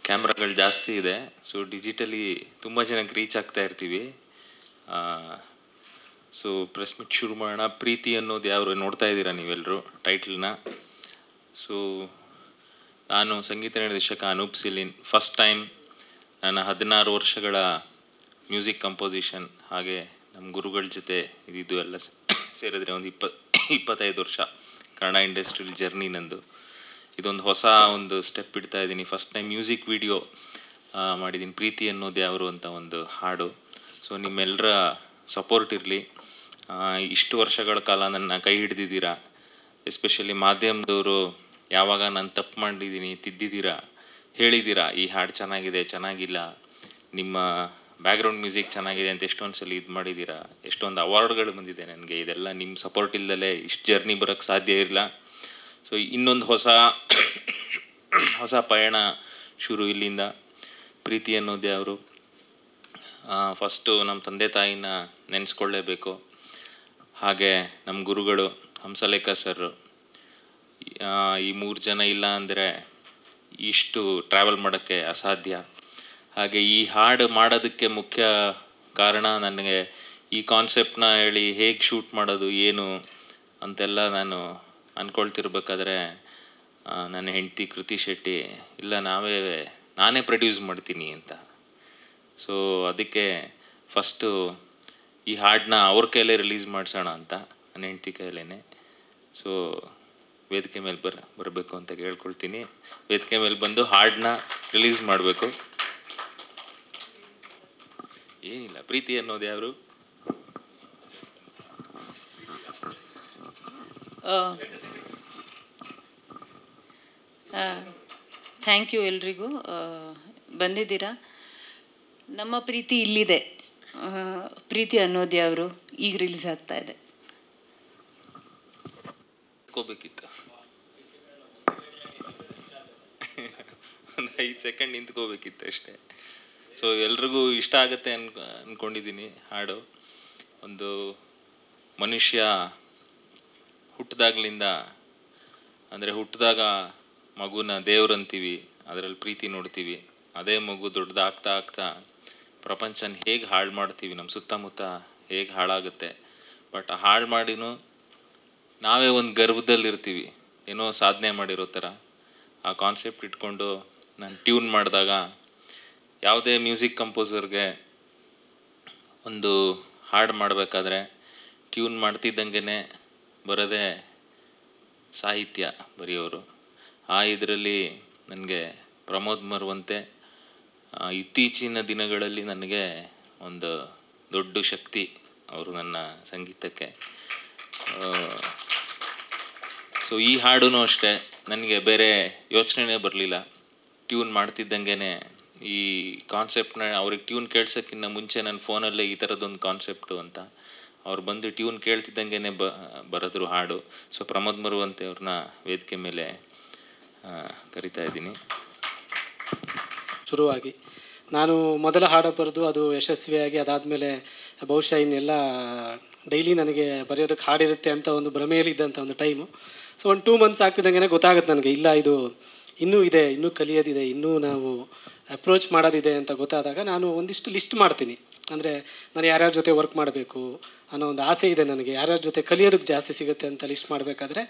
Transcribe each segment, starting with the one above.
ಕ್ಯಾಮ್ರಾಗಳು ಜಾಸ್ತಿ ಇದೆ. So digitally ತುಂಬ ಜನಕ್ಕೆ ರೀಚ್ ಆಗ್ತಾ ಇರ್ತೀವಿ. ಸೊ ಪ್ರೆಸ್ ಮೀಟ್ ಶುರು ಮಾಡೋಣ. ಪ್ರೀತಿ ಅನ್ನೋದು ಯಾರು ನೋಡ್ತಾ ಇದ್ದೀರಾ ನೀವೆಲ್ಲರೂ ಟೈಟಲ್ನ. ಸೊ ನಾನು ಸಂಗೀತ ನಿರ್ದೇಶಕ ಅನೂಪ್ ಸಿಲಿನ್. ಫಸ್ಟ್ ಟೈಮ್ ನನ್ನ 16 ವರ್ಷಗಳ ಮ್ಯೂಸಿಕ್ ಕಂಪೋಸಿಷನ್ ಹಾಗೆ ನಮ್ಮ ಗುರುಗಳ ಜೊತೆ ಇದಿದ್ದು ಎಲ್ಲ ಸೇರಿದ್ರೆ ಒಂದು 25 ವರ್ಷ ಕನ್ನಡ ಇಂಡಸ್ಟ್ರಿಯಲ್ ಜರ್ನಿ ನಂದು. ಇದೊಂದು ಹೊಸ ಒಂದು ಸ್ಟೆಪ್ ಇಡ್ತಾ ಇದ್ದೀನಿ. ಫಸ್ಟ್ ಟೈಮ್ ಮ್ಯೂಸಿಕ್ ವಿಡಿಯೋ ಮಾಡಿದ್ದೀನಿ. ಪ್ರೀತಿ ಅನ್ನೋದು ಯಾರು ಅಂತ ಒಂದು ಹಾಡು. ಸೊ ನಿಮ್ಮೆಲ್ಲರ ಸಪೋರ್ಟ್ ಇರಲಿ. ಇಷ್ಟು ವರ್ಷಗಳ ಕಾಲ ನನ್ನ ಕೈ ಹಿಡ್ದಿದ್ದೀರಾ. ಎಸ್ಪೆಷಲಿ ಮಾಧ್ಯಮದವರು ಯಾವಾಗ ನಾನು ತಪ್ಪು ಮಾಡಿದ್ದೀನಿ ತಿದ್ದಿದ್ದೀರಾ, ಹೇಳಿದ್ದೀರಾ ಈ ಹಾಡು ಚೆನ್ನಾಗಿದೆ, ಚೆನ್ನಾಗಿಲ್ಲ, ನಿಮ್ಮ ಬ್ಯಾಕ್ಗ್ರೌಂಡ್ ಮ್ಯೂಸಿಕ್ ಚೆನ್ನಾಗಿದೆ ಅಂತ ಎಷ್ಟೊಂದು ಸಲ ಇದು ಮಾಡಿದ್ದೀರಾ. ಎಷ್ಟೊಂದು ಅವಾರ್ಡ್ಗಳು ಬಂದಿದೆ ನನಗೆ. ಇದೆಲ್ಲ ನಿಮ್ಮ ಸಪೋರ್ಟ್ ಇಲ್ಲದಲೇ ಇಷ್ಟು ಜರ್ನಿ ಬರೋಕ್ಕೆ ಸಾಧ್ಯ ಇಲ್ಲ. ಸೊ ಇನ್ನೊಂದು ಹೊಸ ಪಯಣ ಶುರು ಇಲ್ಲಿಂದ. ಪ್ರೀತಿ ಅನ್ನೋದು ಅವರು ಫಸ್ಟು ನಮ್ಮ ತಂದೆ ತಾಯಿನ ನೆನೆಸ್ಕೊಳ್ಳೇಬೇಕು. ಹಾಗೆ ನಮ್ಮ ಗುರುಗಳು ಹಂಸಲೇಖ ಸರ್, ಈ 3 ಜನ ಇಲ್ಲ ಅಂದರೆ ಇಷ್ಟು ಟ್ರಾವೆಲ್ ಮಾಡೋಕ್ಕೆ ಅಸಾಧ್ಯ. ಹಾಗೆ ಈ ಹಾಡು ಮಾಡೋದಕ್ಕೆ ಮುಖ್ಯ ಕಾರಣ ನನಗೆ ಈ ಕಾನ್ಸೆಪ್ಟನ್ನ ಹೇಳಿ ಹೇಗೆ ಶೂಟ್ ಮಾಡೋದು ಏನು ಅಂತೆಲ್ಲ ನಾನು ಅಂದ್ಕೊಳ್ತಿರ್ಬೇಕಾದ್ರೆ ನನ್ನ ಹೆಂಡತಿ ಕೃತಿ ಶೆಟ್ಟಿ ಇಲ್ಲ ನಾನೇ ಪ್ರೊಡ್ಯೂಸ್ ಮಾಡ್ತೀನಿ ಅಂತ. ಸೊ ಅದಕ್ಕೆ ಫಸ್ಟು ಈ ಹಾಡನ್ನ ಅವ್ರ ಕೈಲೇ ರಿಲೀಸ್ ಮಾಡಿಸೋಣ ಅಂತ ನನ್ನ ಹೆಂಡತಿ ಕೈಲೇ. ಸೊ ವೇದಿಕೆ ಮೇಲೆ ಬರಬೇಕು ಅಂತ ಕೇಳ್ಕೊಳ್ತೀನಿ. ವೇದಿಕೆ ಮೇಲೆ ಬಂದು ಹಾಡನ್ನ ರಿಲೀಸ್ ಮಾಡಬೇಕು. ಏನಿಲ್ಲ, ಪ್ರೀತಿ ಅನ್ನೋದು ಯಾರು? ಥ್ಯಾಂಕ್ ಯು ಎಲ್ರಿಗೂ ಬಂದಿದ್ದೀರಾ. ನಮ್ಮ ಪ್ರೀತಿ ಇಲ್ಲಿದೆ. ಪ್ರೀತಿ ಅನ್ನೋದು ಯಾರು ಈಗ ರಿಲೀಸ್ ಆಗ್ತಾ ಇದೆ. ನಿಂತ್ಕೋಬೇಕಿತ್ತು, ಒಂದು 5 ಸೆಕೆಂಡ್ ನಿಂತ್ಕೋಬೇಕಿತ್ತು ಅಷ್ಟೇ. ಸೊ ಎಲ್ರಿಗೂ ಇಷ್ಟ ಆಗುತ್ತೆ ಅಂದ್ಕೊಂಡಿದ್ದೀನಿ ಹಾಡು. ಒಂದು ಮನುಷ್ಯ ಹುಟ್ಟಿದಾಗ್ಲಿಂದ, ಅಂದರೆ ಹುಟ್ಟಿದಾಗ ಮಗುನ ದೇವ್ರಂತೀವಿ, ಅದರಲ್ಲಿ ಪ್ರೀತಿ ನೋಡ್ತೀವಿ. ಅದೇ ಮಗು ದೊಡ್ಡದಾಗ್ತಾ ಆಗ್ತಾ ಪ್ರಪಂಚನ ಹೇಗೆ ಹಾಳು ಮಾಡ್ತೀವಿ, ನಮ್ಮ ಸುತ್ತಮುತ್ತ ಹೇಗೆ ಹಾಳಾಗುತ್ತೆ. ಬಟ್ ಹಾಳು ಮಾಡಿನೂ ನಾವೇ ಒಂದು ಗರ್ವದಲ್ಲಿರ್ತೀವಿ, ಏನೋ ಸಾಧನೆ ಮಾಡಿರೋ ಥರ. ಆ ಕಾನ್ಸೆಪ್ಟ್ ಇಟ್ಕೊಂಡು ನಾನು ಟ್ಯೂನ್ ಮಾಡಿದಾಗ ಯಾವುದೇ ಮ್ಯೂಸಿಕ್ ಕಂಪೋಸರ್ಗೆ ಒಂದು ಹಾಡು ಮಾಡಬೇಕಾದ್ರೆ ಟ್ಯೂನ್ ಮಾಡ್ತಿದ್ದಂಗೆ ಬರೋದೇ ಸಾಹಿತ್ಯ ಬರೆಯೋರು. ಇದರಲ್ಲಿ ನನಗೆ ಪ್ರಮೋದ್ ಮರುವಂತೆ ಇತ್ತೀಚಿನ ದಿನಗಳಲ್ಲಿ ನನಗೆ ಒಂದು ದೊಡ್ಡ ಶಕ್ತಿ ಅವರು ನನ್ನ ಸಂಗೀತಕ್ಕೆ. ಸೊ ಈ ಹಾಡೂ ಅಷ್ಟೇ ನನಗೆ ಬೇರೆ ಯೋಚನೆನೇ ಬರಲಿಲ್ಲ. ಟ್ಯೂನ್ ಮಾಡ್ತಿದ್ದಂಗೆ ಈ ಕಾನ್ಸೆಪ್ಟನ್ನ ಅವ್ರಿಗೆ ಟ್ಯೂನ್ ಕೇಳ್ಸೋಕ್ಕಿಂತ ಮುಂಚೆ ನನ್ನ ಫೋನಲ್ಲೇ ಈ ಥರದ್ದೊಂದು ಕಾನ್ಸೆಪ್ಟು ಅಂತ ಅವ್ರು ಬಂದು ಟ್ಯೂನ್ ಕೇಳ್ತಿದ್ದಂಗೆ ಬರೆದ್ರು ಹಾಡು. ಸೊ ಪ್ರಮೋದ್ ಮರುವಂತೆ ಅವ್ರನ್ನ ವೇದಿಕೆ ಮೇಲೆ ಕರಿತಾ ಇದ್ದೀನಿ. ಶುರುವಾಗಿ ನಾನು ಮೊದಲ ಹಾಡು ಬರೆದು ಅದು ಯಶಸ್ವಿಯಾಗಿ ಅದಾದಮೇಲೆ ಬಹುಶಃ ಇನ್ನೆಲ್ಲ ಡೈಲಿ ನನಗೆ ಬರೆಯೋದಕ್ಕೆ ಹಾಡಿರುತ್ತೆ ಅಂತ ಒಂದು ಭ್ರಮೆಯಲ್ಲಿದ್ದಂಥ ಒಂದು ಟೈಮು. ಸೊ ಒಂದು 2 ಮಂತ್ಸ್ ಆಗ್ತಿದ್ದಂಗೆ ಗೊತ್ತಾಗುತ್ತೆ ನನಗೆ, ಇಲ್ಲ ಇದು ಇನ್ನೂ ಇದೆ, ಇನ್ನೂ ಕಲಿಯೋದಿದೆ, ಇನ್ನೂ ನಾವು ಅಪ್ರೋಚ್ ಮಾಡೋದಿದೆ ಅಂತ ಗೊತ್ತಾದಾಗ ನಾನು ಒಂದಿಷ್ಟು ಲಿಸ್ಟ್ ಮಾಡ್ತೀನಿ. ಅಂದರೆ ನಾನು ಯಾರ್ಯಾರ ಜೊತೆ ವರ್ಕ್ ಮಾಡಬೇಕು ಅನ್ನೋ ಒಂದು ಆಸೆ ಇದೆ ನನಗೆ, ಯಾರ್ಯಾರ ಜೊತೆ ಕಲಿಯೋದಕ್ಕೆ ಜಾಸ್ತಿ ಸಿಗುತ್ತೆ ಅಂತ ಲಿಸ್ಟ್ ಮಾಡಬೇಕಾದ್ರೆ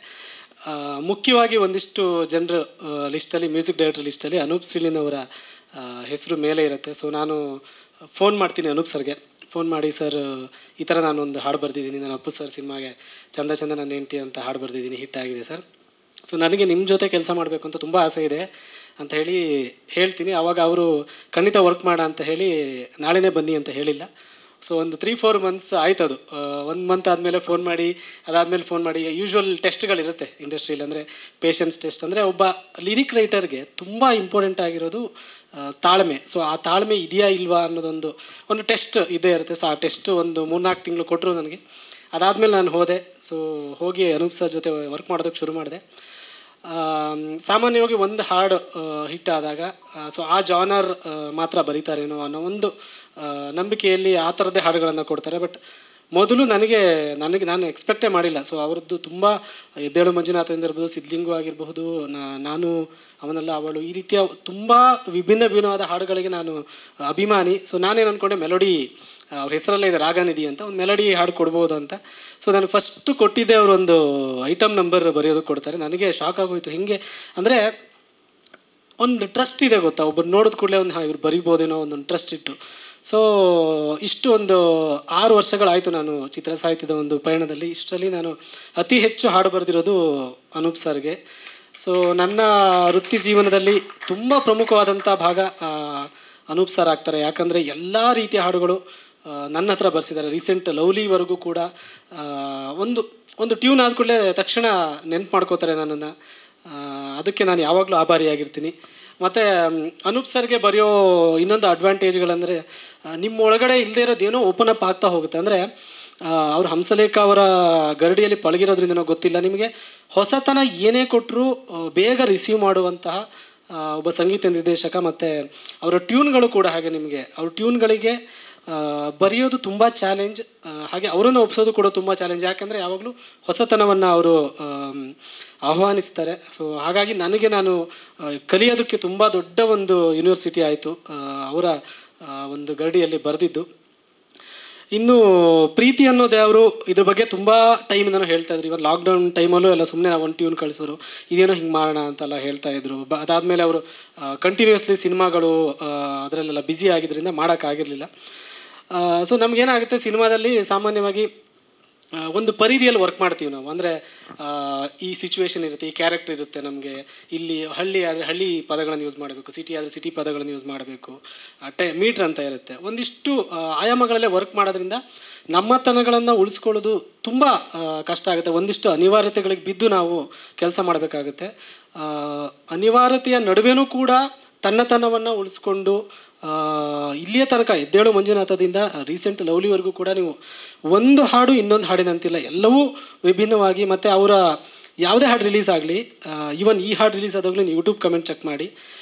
ಮುಖ್ಯವಾಗಿ ಒಂದಿಷ್ಟು ಜನರ ಲಿಸ್ಟಲ್ಲಿ, ಮ್ಯೂಸಿಕ್ ಡೈರೆಕ್ಟರ್ ಲಿಸ್ಟಲ್ಲಿ ಅನೂಪ್ ಸಿಲಿನ್ ಅವರ ಹೆಸರು ಮೇಲೆ ಇರುತ್ತೆ. ಸೊ ನಾನು ಫೋನ್ ಮಾಡ್ತೀನಿ ಅನೂಪ್ ಸರ್ಗೆ. ಫೋನ್ ಮಾಡಿ, ಸರ್ ಈ ಥರ ನಾನೊಂದು ಹಾಡು ಬರೆದಿದ್ದೀನಿ, ನಾನು ಅಪ್ಪು ಸರ್ ಸಿನಿಮಾಗೆ ಚಂದ ಚಂದ ನನ್ನ ಹೆಂಡತಿ ಅಂತ ಹಾಡು ಬರೆದಿದ್ದೀನಿ, ಹಿಟ್ ಆಗಿದೆ ಸರ್. ಸೊ ನನಗೆ ನಿಮ್ಮ ಜೊತೆ ಕೆಲಸ ಮಾಡಬೇಕು ಅಂತ ತುಂಬ ಆಸೆ ಇದೆ ಅಂತ ಹೇಳ್ತೀನಿ. ಆವಾಗ ಅವರು ಖಂಡಿತ ವರ್ಕ್ ಮಾಡ ಅಂತ ಹೇಳಿ ನಾಳೆನೇ ಬನ್ನಿ ಅಂತ ಹೇಳಿಲ್ಲ. ಸೊ ಒಂದು 3-4 ಮಂತ್ಸ್ ಆಯ್ತು. ಅದು 1 ಮಂತ್ ಆದಮೇಲೆ ಫೋನ್ ಮಾಡಿ, ಅದಾದಮೇಲೆ ಫೋನ್ ಮಾಡಿ, ಯೂಶ್ವಲ್ ಟೆಸ್ಟ್ಗಳಿರುತ್ತೆ ಇಂಡಸ್ಟ್ರಿಯಲ್ಲಿ. ಅಂದರೆ ಪೇಷನ್ಸ್ ಟೆಸ್ಟ್. ಅಂದರೆ ಒಬ್ಬ ಲಿರಿಕ್ ರೈಟರ್ಗೆ ತುಂಬ ಇಂಪಾರ್ಟೆಂಟ್ ಆಗಿರೋದು ತಾಳ್ಮೆ. ಸೊ ಆ ತಾಳ್ಮೆ ಇದೆಯಾ ಇಲ್ವಾ ಅನ್ನೋದೊಂದು ಟೆಸ್ಟ್ ಇದ್ದೇ ಇರುತ್ತೆ. ಸೊ ಆ ಟೆಸ್ಟ್ ಒಂದು 3-4 ತಿಂಗಳು ಕೊಟ್ಟರು ನನಗೆ. ಅದಾದಮೇಲೆ ನಾನು ಹೋದೆ. ಸೊ ಹೋಗಿ ಅನೂಪ್ ಸರ್ ಜೊತೆ ವರ್ಕ್ ಮಾಡೋದಕ್ಕೆ ಶುರು ಮಾಡಿದೆ. ಸಾಮಾನ್ಯವಾಗಿ ಒಂದು ಹಾಡು ಹಿಟ್ ಆದಾಗ ಸೊ ಆ ಜಾನರ್ ಮಾತ್ರ ಬರೀತಾರೇನೋ ಅನ್ನೋ ಒಂದು ನಂಬಿಕೆಯಲ್ಲಿ ಆ ಥರದ್ದೇ ಹಾಡುಗಳನ್ನು ಕೊಡ್ತಾರೆ. ಬಟ್ ಮೊದಲು ನಾನು ಎಕ್ಸ್ಪೆಕ್ಟೇ ಮಾಡಿಲ್ಲ. ಸೊ ಅವ್ರದ್ದು ತುಂಬ ಎದ್ದೇಳು ಮಂಜುನಾಥದಿಂದ ಇರ್ಬೋದು, ಸಿದ್ಲಿಂಗು ಆಗಿರಬಹುದು, ನಾನು ಅವನೆಲ್ಲ ಅವಳು, ಈ ರೀತಿಯ ತುಂಬ ವಿಭಿನ್ನವಾದ ಹಾಡುಗಳಿಗೆ ನಾನು ಅಭಿಮಾನಿ. ಸೊ ನಾನೇನು ಅಂದ್ಕೊಂಡೆ, ಮೆಲೋಡಿ ಅವ್ರ ಹೆಸರಲ್ಲೇ ಇದೆ ರಾಗನಿಧಿ ಅಂತ, ಒಂದು ಮೆಲೋಡಿ ಹಾಡು ಕೊಡ್ಬೋದು ಅಂತ. ಸೊ ನನಗೆ ಫಸ್ಟು ಕೊಟ್ಟಿದ್ದೆ ಅವರೊಂದು ಐಟಮ್ ನಂಬರ್ ಬರೆಯೋದಕ್ಕೆ ಕೊಡ್ತಾರೆ. ನನಗೆ ಶಾಕ್ ಆಗೋಯ್ತು. ಹಿಂಗೆ ಅಂದರೆ ಒಂದು ಟ್ರಸ್ಟ್ ಇದೆ ಗೊತ್ತಾ, ಒಬ್ಬರು ನೋಡಿದ ಕೂಡಲೇ ಇವ್ರು ಬರಿಬೋದೇನೋ ಒಂದೊಂದು ಟ್ರಸ್ಟ್ ಇಟ್ಟು. ಸೊ ಇಷ್ಟು ಒಂದು 6 ವರ್ಷಗಳಾಯಿತು ನಾನು ಚಿತ್ರ ಸಾಹಿತ್ಯದ ಒಂದು ಪಯಣದಲ್ಲಿ. ಇಷ್ಟರಲ್ಲಿ ನಾನು ಅತಿ ಹೆಚ್ಚು ಹಾಡು ಬರೆದಿರೋದು ಅನೂಪ್ ಸರ್ಗೆ. ಸೊ ನನ್ನ ವೃತ್ತಿ ಜೀವನದಲ್ಲಿ ತುಂಬ ಪ್ರಮುಖವಾದಂಥ ಭಾಗ ಅನೂಪ್ ಸರ್ ಆಗ್ತಾರೆ. ಯಾಕಂದರೆ ಎಲ್ಲ ರೀತಿಯ ಹಾಡುಗಳು ನನ್ನ ಹತ್ರ ಬರ್ಸಿದ್ದಾರೆ. ರೀಸೆಂಟ್ ಲವ್ಲಿವರೆಗೂ ಕೂಡ ಒಂದು ಟ್ಯೂನ್ ಆದ ಕೂಡಲೇ ತಕ್ಷಣ ನೆನ್ಪು ಮಾಡ್ಕೋತಾರೆ ನನ್ನನ್ನು. ಅದಕ್ಕೆ ನಾನು ಯಾವಾಗಲೂ ಆಭಾರಿಯಾಗಿರ್ತೀನಿ. ಮತ್ತು ಅನೂಪ್ ಸರ್ಗೆ ಬರೆಯೋ ಇನ್ನೊಂದು ಅಡ್ವಾಂಟೇಜ್ಗಳಂದರೆ, ನಿಮ್ಮ ಒಳಗಡೆ ಇಲ್ಲದೆ ಇರೋದೇನೋ ಓಪನ್ ಅಪ್ ಆಗ್ತಾ ಹೋಗುತ್ತೆ. ಅಂದರೆ ಅವ್ರು ಹಂಸಲೇಖ ಅವರ ಗರಡಿಯಲ್ಲಿ ಪಳಗಿರೋದ್ರಿಂದನೋ ಗೊತ್ತಿಲ್ಲ, ನಿಮಗೆ ಹೊಸತನ ಏನೇ ಕೊಟ್ಟರೂ ಬೇಗ ರಿಸೀವ್ ಮಾಡುವಂತಹ ಒಬ್ಬ ಸಂಗೀತ ನಿರ್ದೇಶಕ. ಮತ್ತು ಅವರ ಟ್ಯೂನ್ಗಳು ಕೂಡ ಹಾಗೆ, ನಿಮಗೆ ಅವ್ರ ಟ್ಯೂನ್ಗಳಿಗೆ ಬರೆಯೋದು ತುಂಬ ಚಾಲೆಂಜ್, ಹಾಗೆ ಅವರನ್ನು ಒಪ್ಪಿಸೋದು ಕೂಡ ತುಂಬ ಚಾಲೆಂಜ್. ಯಾಕೆಂದರೆ ಯಾವಾಗಲೂ ಹೊಸತನವನ್ನು ಅವರು ಆಹ್ವಾನಿಸ್ತಾರೆ. ಸೊ ಹಾಗಾಗಿ ನಾನು ಕಲಿಯೋದಕ್ಕೆ ತುಂಬ ದೊಡ್ಡ ಒಂದು ಯೂನಿವರ್ಸಿಟಿ ಆಯಿತು ಅವರ ಒಂದು ಗರಡಿಯಲ್ಲಿ ಬರೆದಿದ್ದು. ಇನ್ನು ಪ್ರೀತಿ ಅನ್ನೋದೇ ಅವರು ಇದ್ರ ಬಗ್ಗೆ ತುಂಬ ಟೈಮಿಂದನೂ ಹೇಳ್ತಾ ಇದ್ರು. ಇವನ್ ಲಾಕ್ಡೌನ್ ಟೈಮಲ್ಲೂ ಎಲ್ಲ ಸುಮ್ಮನೆ ನಾವು ಒಂದು ಟ್ಯೂನ್ ಕಳಿಸೋರು, ಇದೇನೋ ಹಿಂಗೆ ಮಾಡೋಣ ಅಂತೆಲ್ಲ ಹೇಳ್ತಾ ಇದ್ರು. ಅದಾದಮೇಲೆ ಅವರು ಕಂಟಿನ್ಯೂಸ್ಲಿ ಸಿನಿಮಾಗಳು ಅದರಲ್ಲೆಲ್ಲ ಬ್ಯುಸಿ ಆಗಿದ್ದರಿಂದ ಮಾಡೋಕ್ಕಾಗಿರಲಿಲ್ಲ. ಸೊ ನಮಗೇನಾಗುತ್ತೆ, ಸಿನಿಮಾದಲ್ಲಿ ಸಾಮಾನ್ಯವಾಗಿ ಒಂದು ಪರಿಧಿಯಲ್ಲಿ ವರ್ಕ್ ಮಾಡ್ತೀವಿ ನಾವು. ಅಂದರೆ ಈ ಸಿಚುವೇಶನ್ ಇರುತ್ತೆ, ಈ ಕ್ಯಾರೆಕ್ಟರ್ ಇರುತ್ತೆ ನಮಗೆ. ಇಲ್ಲಿ ಹಳ್ಳಿ ಆದರೆ ಹಳ್ಳಿ ಪದಗಳನ್ನು ಯೂಸ್ ಮಾಡಬೇಕು, ಸಿಟಿ ಆದರೆ ಸಿಟಿ ಪದಗಳನ್ನು ಯೂಸ್ ಮಾಡಬೇಕು, ಮೀಟ್ರ್ ಅಂತ ಇರುತ್ತೆ. ಒಂದಿಷ್ಟು ಆಯಾಮಗಳಲ್ಲೇ ವರ್ಕ್ ಮಾಡೋದ್ರಿಂದ ನಮ್ಮತನಗಳನ್ನು ಉಳಿಸ್ಕೊಳ್ಳೋದು ತುಂಬ ಕಷ್ಟ ಆಗುತ್ತೆ. ಒಂದಿಷ್ಟು ಅನಿವಾರ್ಯತೆಗಳಿಗೆ ಬಿದ್ದು ನಾವು ಕೆಲಸ ಮಾಡಬೇಕಾಗುತ್ತೆ. ಅನಿವಾರ್ಯತೆಯ ನಡುವೆನೂ ಕೂಡ ತನ್ನತನವನ್ನು ಉಳಿಸ್ಕೊಂಡು ಇಲ್ಲಿಯ ತನಕ ಎದ್ದೇಳು ಮಂಜುನಾಥದಿಂದ ರೀಸೆಂಟ್ ಲವ್ಲಿವರೆಗೂ ಕೂಡ ನೀವು ಒಂದು ಹಾಡು ಇನ್ನೊಂದು ಹಾಡಿನಂತಿಲ್ಲ, ಎಲ್ಲವೂ ವಿಭಿನ್ನವಾಗಿ. ಮತ್ತು ಅವರ ಯಾವುದೇ ಹಾಡು ರಿಲೀಸ್ ಆಗಲಿ, ಈವನ್ ಈ ಹಾಡು ರಿಲೀಸ್ ಆದಾಗಲೂ ನೀವು ಯೂಟ್ಯೂಬ್ ಕಮೆಂಟ್ ಚೆಕ್ ಮಾಡಿ,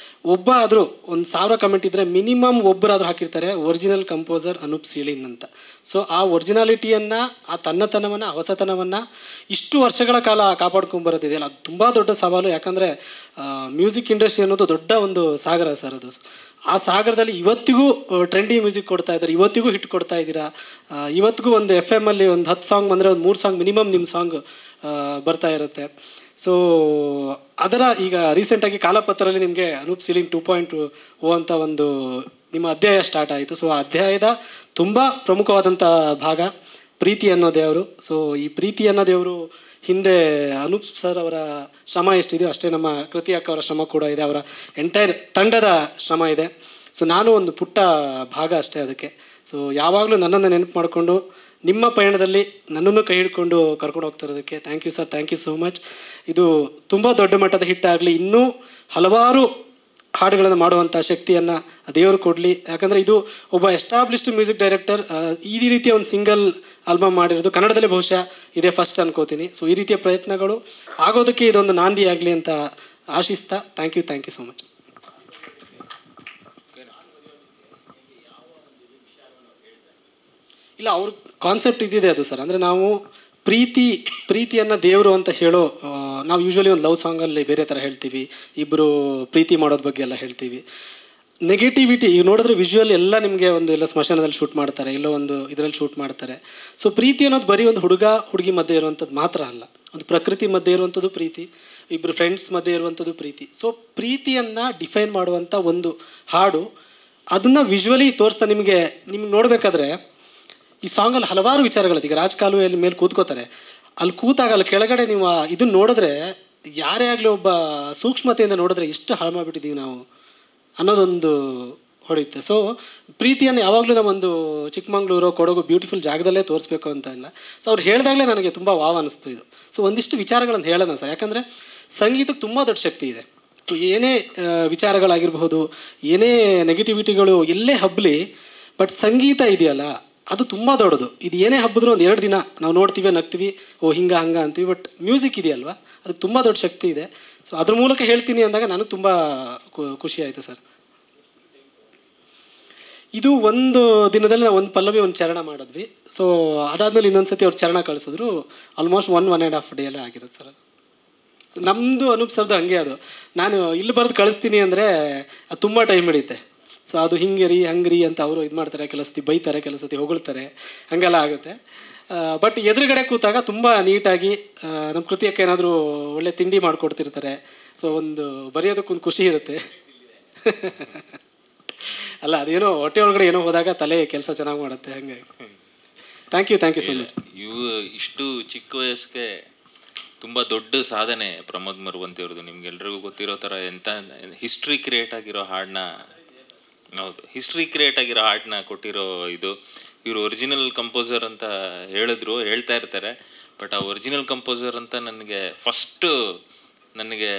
ಒಬ್ಬ ಆದರೂ 1000 ಕಮೆಂಟ್ ಇದ್ದರೆ ಮಿನಿಮಮ್ ಒಬ್ಬರಾದರೂ ಹಾಕಿರ್ತಾರೆ ಒರಿಜಿನಲ್ ಕಂಪೋಸರ್ ಅನೂಪ್ ಸೀಳಿನ್ ಅಂತ. ಸೊ ಆ ಒರಿಜಿನಾಲಿಟಿಯನ್ನು, ಆ ತನ್ನತನವನ್ನು, ಹೊಸತನವನ್ನು ಇಷ್ಟು ವರ್ಷಗಳ ಕಾಲ ಕಾಪಾಡ್ಕೊಂಬರೋದಿದೆಯಲ್ಲ, ಅದು ತುಂಬ ದೊಡ್ಡ ಸವಾಲು. ಯಾಕಂದರೆ ಮ್ಯೂಸಿಕ್ ಇಂಡಸ್ಟ್ರಿ ಅನ್ನೋದು ದೊಡ್ಡ ಒಂದು ಸಾಗರ ಸರ್. ಅದು ಆ ಸಾಗರದಲ್ಲಿ ಇವತ್ತಿಗೂ ಟ್ರೆಂಡಿ ಮ್ಯೂಸಿಕ್ ಕೊಡ್ತಾ ಇದ್ದಾರೆ, ಇವತ್ತಿಗೂ ಹಿಟ್ ಕೊಡ್ತಾ ಇದ್ದೀರಾ. ಇವತ್ತಿಗೂ ಒಂದು FM ಅಲ್ಲಿ ಒಂದು 10 ಸಾಂಗ್ ಬಂದರೆ ಒಂದು 3 ಸಾಂಗ್ ಮಿನಿಮಮ್ ನಿಮ್ಮ ಸಾಂಗ್ ಬರ್ತಾ ಇರುತ್ತೆ. ಸೊ ಅದರ ಈಗ ರೀಸೆಂಟಾಗಿ ಕಾಲಪತ್ರದಲ್ಲಿ ನಿಮಗೆ ಅನೂಪ್ ಸೀಳಿನ್ 2.0 ಅಂತ ಒಂದು ನಿಮ್ಮ ಅಧ್ಯಾಯ ಸ್ಟಾರ್ಟ್ ಆಯಿತು. ಸೊ ಆ ಅಧ್ಯಾಯದ ತುಂಬ ಪ್ರಮುಖವಾದಂಥ ಭಾಗ ಪ್ರೀತಿ ಅನ್ನೋ ದೇವರು. ಸೊ ಈ ಪ್ರೀತಿ ಅನ್ನೋ ದೇವರು ಹಿಂದೆ ಅನೂಪ್ ಸರ್ ಅವರ ಶ್ರಮ ಎಷ್ಟಿದೆಯೋ ಅಷ್ಟೇ ನಮ್ಮ ಕೃತಿ ಅಕ್ಕ ಅವರ ಶ್ರಮ ಕೂಡ ಇದೆ, ಅವರ ಎಂಟೈರ್ ತಂಡದ ಶ್ರಮ ಇದೆ. ಸೊ ನಾನು ಒಂದು ಪುಟ್ಟ ಭಾಗ ಅಷ್ಟೇ ಅದಕ್ಕೆ. ಸೊ ಯಾವಾಗಲೂ ನನ್ನನ್ನು ನೆನಪು ಮಾಡಿಕೊಂಡು ನಿಮ್ಮ ಪಯಣದಲ್ಲಿ ನನ್ನನ್ನು ಕೈ ಹಿಡ್ಕೊಂಡು ಕರ್ಕೊಂಡು ಹೋಗ್ತಿರೋದಕ್ಕೆ thank you sir, thank you so much. ಇದು ತುಂಬ ದೊಡ್ಡ ಮಟ್ಟದ ಹಿಟ್ ಆಗಲಿ, ಇನ್ನೂ ಹಲವಾರು ಹಾಡುಗಳನ್ನು ಮಾಡುವಂಥ ಶಕ್ತಿಯನ್ನು ದೇವರು ಕೊಡಲಿ. ಯಾಕಂದರೆ ಇದು ಒಬ್ಬ ಎಸ್ಟಾಬ್ಲಿಷ್ಡ್ ಮ್ಯೂಸಿಕ್ ಡೈರೆಕ್ಟರ್ ಈ ರೀತಿಯ ಒಂದು ಸಿಂಗಲ್ ಆಲ್ಬಮ್ ಮಾಡಿರೋದು ಕನ್ನಡದಲ್ಲೇ ಬಹುಶಃ ಇದೇ ಫಸ್ಟ್ ಅನ್ಕೋತೀನಿ. ಸೊ ಈ ರೀತಿಯ ಪ್ರಯತ್ನಗಳು ಆಗೋದಕ್ಕೆ ಇದೊಂದು ನಾಂದಿ ಆಗಲಿ ಅಂತ ಆಶಿಸ್ತಾ ಥ್ಯಾಂಕ್ ಯು ಸೋ ಮಚ್. ಇಲ್ಲ, ಅವ್ರ ಕಾನ್ಸೆಪ್ಟ್ ಇದ್ದಿದೆ ಅದು ಸರ್. ಅಂದರೆ ನಾವು ಪ್ರೀತಿಯನ್ನು ದೇವರು ಅಂತ ಹೇಳೋ, ನಾವು ಯೂಶ್ವಲಿ ಒಂದು ಲವ್ ಸಾಂಗಲ್ಲಿ ಬೇರೆ ಥರ ಹೇಳ್ತೀವಿ, ಇಬ್ಬರು ಪ್ರೀತಿ ಮಾಡೋದ್ರ ಬಗ್ಗೆ ಎಲ್ಲ ಹೇಳ್ತೀವಿ. ನೆಗೆಟಿವಿಟಿ ಈಗ ನೋಡಿದ್ರೆ ವಿಜುವಲ್ ಎಲ್ಲ ನಿಮಗೆ ಒಂದು ಎಲ್ಲ ಸ್ಮಶಾನದಲ್ಲಿ ಶೂಟ್ ಮಾಡ್ತಾರೆ, ಎಲ್ಲೋ ಒಂದು ಇದರಲ್ಲಿ ಶೂಟ್ ಮಾಡ್ತಾರೆ. ಸೊ ಪ್ರೀತಿ ಅನ್ನೋದು ಬರೀ ಒಂದು ಹುಡುಗಿ ಮಧ್ಯೆ ಇರುವಂಥದ್ದು ಮಾತ್ರ ಅಲ್ಲ, ಒಂದು ಪ್ರಕೃತಿ ಮಧ್ಯೆ ಇರುವಂಥದ್ದು ಪ್ರೀತಿ, ಇಬ್ಬರು ಫ್ರೆಂಡ್ಸ್ ಮಧ್ಯೆ ಇರುವಂಥದ್ದು ಪ್ರೀತಿ. ಸೊ ಪ್ರೀತಿಯನ್ನು ಡಿಫೈನ್ ಮಾಡುವಂಥ ಒಂದು ಹಾಡು, ಅದನ್ನು ವಿಜುವಲಿ ತೋರಿಸ್ತಾ ನಿಮಗೆ ನೋಡಬೇಕಾದ್ರೆ ಈ ಸಾಂಗಲ್ಲಿ ಹಲವಾರು ವಿಚಾರಗಳಿದೆ. ಈಗ ರಾಜಕಾಲುವೆಯಲ್ಲಿ ಮೇಲೆ ಕೂತ್ಕೋತಾರೆ, ಅಲ್ಲಿ ಕೂತಾಗ ಅಲ್ಲಿ ಕೆಳಗಡೆ ನೀವು ಇದನ್ನು ನೋಡಿದ್ರೆ, ಯಾರೇ ಆಗಲಿ ಒಬ್ಬ ಸೂಕ್ಷ್ಮತೆಯಿಂದ ನೋಡಿದ್ರೆ ಎಷ್ಟು ಹಾಳು ಮಾಡಿಬಿಟ್ಟಿದ್ದೀವಿ ನಾವು ಅನ್ನೋದೊಂದು ಹೊಡೆಯುತ್ತೆ. ಸೊ ಪ್ರೀತಿಯನ್ನು ಯಾವಾಗಲೂ ನಾವೊಂದು ಚಿಕ್ಕಮಂಗ್ಳೂರು ಕೊಡಗು ಬ್ಯೂಟಿಫುಲ್ ಜಾಗದಲ್ಲೇ ತೋರಿಸ್ಬೇಕು ಅಂತ ಇಲ್ಲ. ಸೊ ಅವ್ರು ಹೇಳಿದಾಗಲೇ ನನಗೆ ತುಂಬ ವಾವ್ ಅನ್ನಿಸ್ತು ಇದು. ಸೊ ಒಂದಿಷ್ಟು ವಿಚಾರಗಳನ್ನು ಹೇಳೋಣ ಸರ್, ಯಾಕಂದರೆ ಸಂಗೀತಕ್ಕೆ ತುಂಬ ದೊಡ್ಡ ಶಕ್ತಿ ಇದೆ. ಸೊ ಏನೇ ವಿಚಾರಗಳಾಗಿರ್ಬಹುದು, ಏನೇ ನೆಗೆಟಿವಿಟಿಗಳು ಎಲ್ಲೇ ಹಬ್ಬಲಿ, ಬಟ್ ಸಂಗೀತ ಇದೆಯಲ್ಲ ಅದು ತುಂಬ ದೊಡ್ಡದು. ಇದು ಏನೇ ಹಬ್ಬಿದ್ರೂ ಒಂದು 2 ದಿನ ನಾವು ನೋಡ್ತೀವಿ, ನಗ್ತೀವಿ, ಓ ಹಿಂಗೆ ಹಂಗೆ ಅಂತೀವಿ. ಬಟ್ ಮ್ಯೂಸಿಕ್ ಇದೆಯಲ್ವ, ಅದಕ್ಕೆ ತುಂಬ ದೊಡ್ಡ ಶಕ್ತಿ ಇದೆ. ಸೊ ಅದ್ರ ಮೂಲಕ ಹೇಳ್ತೀನಿ ಅಂದಾಗ ನನಗೆ ತುಂಬ ಖುಷಿ ಆಯಿತು ಸರ್. ಇದು ಒಂದು ದಿನದಲ್ಲಿ ನಾವು ಒಂದು ಪಲ್ಲವಿ ಒಂದು ಚರಣ ಮಾಡಿದ್ವಿ. ಸೊ ಅದಾದಮೇಲೆ ಇನ್ನೊಂದು ಸತಿ ಅವ್ರು ಚರಣ ಕಳಿಸಿದ್ರು. ಆಲ್ಮೋಸ್ಟ್ 1.5 ಡೇ ಅಲ್ಲೇ ಆಗಿರುತ್ತೆ ಸರ್ ಅದು. ನಮ್ಮದು ಅನೂಪ್ ಸರ್ದು ಹಂಗೆ ಅದು. ನಾನು ಇಲ್ಲಿ ಬರೆದು ಕಳಿಸ್ತೀನಿ ಅಂದರೆ ಅದು ತುಂಬ ಟೈಮ್ ಹಿಡಿಯುತ್ತೆ. ಸೊ ಅದು ಹಂಗ್ರಿ ಅಂತ ಅವರು ಇದು ಮಾಡ್ತಾರೆ, ಕೆಲವು ಸತಿ ಬೈತಾರೆ, ಕೆಲವು ಸತಿ ಹೊಗಳ್ತಾರೆ, ಹಾಗೆಲ್ಲ ಆಗುತ್ತೆ. ಬಟ್ ಎದುರುಗಡೆ ಕೂತಾಗ ತುಂಬ ನೀಟಾಗಿ ನಮ್ಮ ಕೃತಿಯಕ್ಕೆ ಏನಾದರೂ ಒಳ್ಳೆ ತಿಂಡಿ ಮಾಡಿಕೊಡ್ತಿರ್ತಾರೆ. ಸೊ ಒಂದು ಬರೆಯೋದಕ್ಕೊಂದು ಖುಷಿ ಇರುತ್ತೆ. ಅಲ್ಲ, ಅದೇನೋ ಹೊಟ್ಟೆ ಒಳಗಡೆ ಏನೋ ಹೋದಾಗ ತಲೆ ಕೆಲಸ ಚೆನ್ನಾಗಿ ಮಾಡುತ್ತೆ. ಹಾಗಾಗಿ ಥ್ಯಾಂಕ್ ಯು ಸೊ ಮಚ್. ಇಷ್ಟು ಚಿಕ್ಕ ವಯಸ್ಸಿಗೆ ತುಂಬ ದೊಡ್ಡ ಸಾಧನೆ ಪ್ರಮೋದ್ ಮರುವಂತಿ ಅವ್ರದ್ದು. ನಿಮ್ಗೆಲ್ರಿಗೂ ಗೊತ್ತಿರೋ ಥರ ಎಂಥ ಹಿಸ್ಟ್ರಿ ಕ್ರಿಯೇಟ್ ಆಗಿರೋ ಹಾಡನ್ನ, ಹೌದು, ಹಿಸ್ಟ್ರಿ ಕ್ರಿಯೇಟ್ ಆಗಿರೋ ಹಾಡನ್ನ ಕೊಟ್ಟಿರೋ ಇದು. ಇವರು ಒರಿಜಿನಲ್ ಕಂಪೋಸರ್ ಅಂತ ಹೇಳ್ತಾ ಇರ್ತಾರೆ. ಬಟ್ ಆ ಒರಿಜಿನಲ್ ಕಂಪೋಸರ್ ಅಂತ ನನಗೆ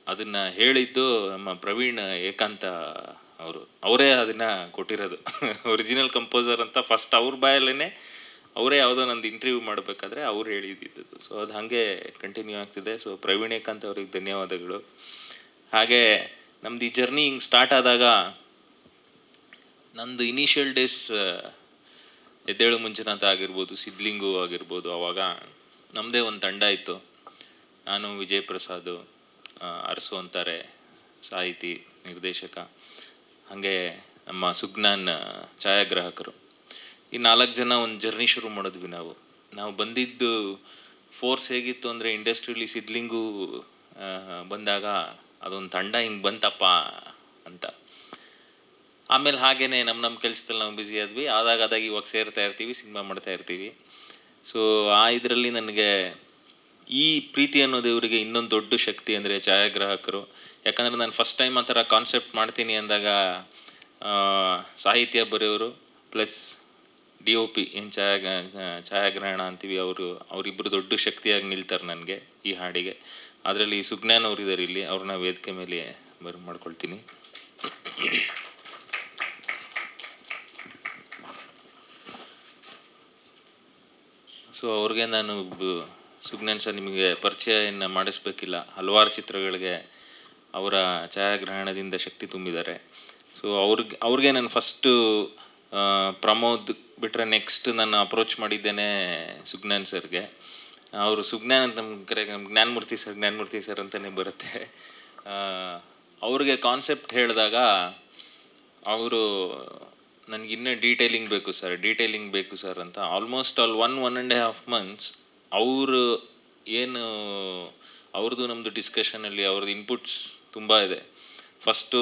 ಅದನ್ನು ಹೇಳಿದ್ದು ನಮ್ಮ ಪ್ರವೀಣ್ ಏಕಾಂತ ಅವರೇ ಅದನ್ನು ಕೊಟ್ಟಿರೋದು. ಒರಿಜಿನಲ್ ಕಂಪೋಸರ್ ಅಂತ ಫಸ್ಟ್ ಅವ್ರ ಬಾಯಲ್ಲೇ ಅವರೇ ಯಾವುದೋ ನಂದು ಇಂಟರ್ವ್ಯೂ ಮಾಡಬೇಕಾದ್ರೆ ಅವ್ರು ಹೇಳಿದ್ದು. ಸೊ ಅದು ಹಾಗೆ ಕಂಟಿನ್ಯೂ ಆಗ್ತಿದೆ. ಸೊ ಪ್ರವೀಣ್ ಏಕಾಂತ್ ಅವ್ರಿಗೆ ಧನ್ಯವಾದಗಳು. ಹಾಗೆ ನಮ್ದು ಈ ಜರ್ನಿ ಹಿಂಗೆ ಸ್ಟಾರ್ಟ್ ಆದಾಗ, ನಂದು ಇನಿಷಿಯಲ್ ಡೇಸ್ ಎದ್ದೇಳು ಮಂಜುನಾಥ ಆಗಿರ್ಬೋದು, ಸಿದ್ಲಿಂಗು ಆಗಿರ್ಬೋದು, ಅವಾಗ ನಮ್ಮದೇ ಒಂದು ತಂಡ ಇತ್ತು. ನಾನು, ವಿಜಯ್ ಪ್ರಸಾದ್, ಅರಸು ಅಂತಾರೆ ಸಾಹಿತಿ ನಿರ್ದೇಶಕ, ಹಾಗೆ ನಮ್ಮ ಸುಜ್ಞಾನ್ ಛಾಯಾಗ್ರಾಹಕರು. ಈ 4 ಜನ ಒಂದು ಜರ್ನಿ ಶುರು ಮಾಡಿದ್ವಿ. ನಾವು ಬಂದಿದ್ದು ಫೋರ್ಸ್ ಹೇಗಿತ್ತು ಅಂದರೆ, ಇಂಡಸ್ಟ್ರಿಯಲ್ಲಿ ಸಿದ್ಲಿಂಗು ಬಂದಾಗ ಅದೊಂದು ತಂಡ ಹಿಂಗೆ ಬಂತಪ್ಪ ಅಂತ. ಆಮೇಲೆ ಹಾಗೇ ನಮ್ಮ ಕೆಲಸದಲ್ಲಿ ನಾವು ಬ್ಯುಸಿ ಆದ್ವಿ. ಆದಾಗ ಇವಾಗ ಸೇರ್ತಾ ಇರ್ತೀವಿ, ಸಿನಿಮಾ ಮಾಡ್ತಾ ಇರ್ತೀವಿ. ಸೊ ಆ ಇದರಲ್ಲಿ ನನಗೆ ಈ ಪ್ರೀತಿ ಅನ್ನೋದು ಇವರಿಗೆ ಇನ್ನೊಂದು ದೊಡ್ಡ ಶಕ್ತಿ ಅಂದರೆ ಛಾಯಾಗ್ರಾಹಕರು. ಯಾಕಂದರೆ ನಾನು ಫಸ್ಟ್ ಟೈಮ್ ಆ ಥರ ಕಾನ್ಸೆಪ್ಟ್ ಮಾಡ್ತೀನಿ ಅಂದಾಗ ಸಾಹಿತ್ಯ ಬರೆಯೋರು ಪ್ಲಸ್ DOP ಏನು ಛಾಯಾಗ್ರಹಣ ಅಂತೀವಿ, ಅವರಿಬ್ಬರು ದೊಡ್ಡ ಶಕ್ತಿಯಾಗಿ ನಿಲ್ತಾರೆ ನನಗೆ ಈ ಹಾಡಿಗೆ. ಅದರಲ್ಲಿ ಸುಜ್ಞಾನ್ ಅವರು ಇದ್ದಾರೆ ಇಲ್ಲಿ, ಅವ್ರನ್ನ ವೇದಿಕೆ ಮೇಲೆ ಮಾಡ್ಕೊಳ್ತೀನಿ. ಸೊ ಅವ್ರಿಗೆ ನಾನು, ಸುಜ್ಞಾನ್ ಸರ್ ನಿಮಗೆ ಪರಿಚಯನ ಮಾಡಿಸ್ಬೇಕಿಲ್ಲ, ಹಲವಾರು ಚಿತ್ರಗಳಿಗೆ ಅವರ ಛಾಯಾಗ್ರಹಣದಿಂದ ಶಕ್ತಿ ತುಂಬಿದ್ದಾರೆ. ಸೊ ಅವ್ರಿಗೆ ನಾನು ಫಸ್ಟು ಪ್ರಮೋದ್ ಬಿಟ್ಟರೆ ನೆಕ್ಸ್ಟ್ ನಾನು ಅಪ್ರೋಚ್ ಮಾಡಿದ್ದೇನೆ ಸುಜ್ಞಾನ್ ಸರ್ಗೆ. ಅವರು ಸುಜ್ಞಾನ್ ಅಂತ ನಮ್ಮ ಜ್ಞಾನಮೂರ್ತಿ ಸರ್ ಅಂತಲೇ ಬರುತ್ತೆ. ಅವ್ರಿಗೆ ಕಾನ್ಸೆಪ್ಟ್ ಹೇಳಿದಾಗ ಅವರು ನನಗಿನ್ನೂ ಡೀಟೇಲಿಂಗ್ ಬೇಕು ಸರ್ ಅಂತ ಆಲ್ಮೋಸ್ಟ್ 1.5 months ಅವರು ಅವ್ರದ್ದು ನಮ್ಮದು ಡಿಸ್ಕಷನಲ್ಲಿ ಅವ್ರದ್ದು ಇನ್ಪುಟ್ಸ್ ತುಂಬ ಇದೆ. ಫಸ್ಟು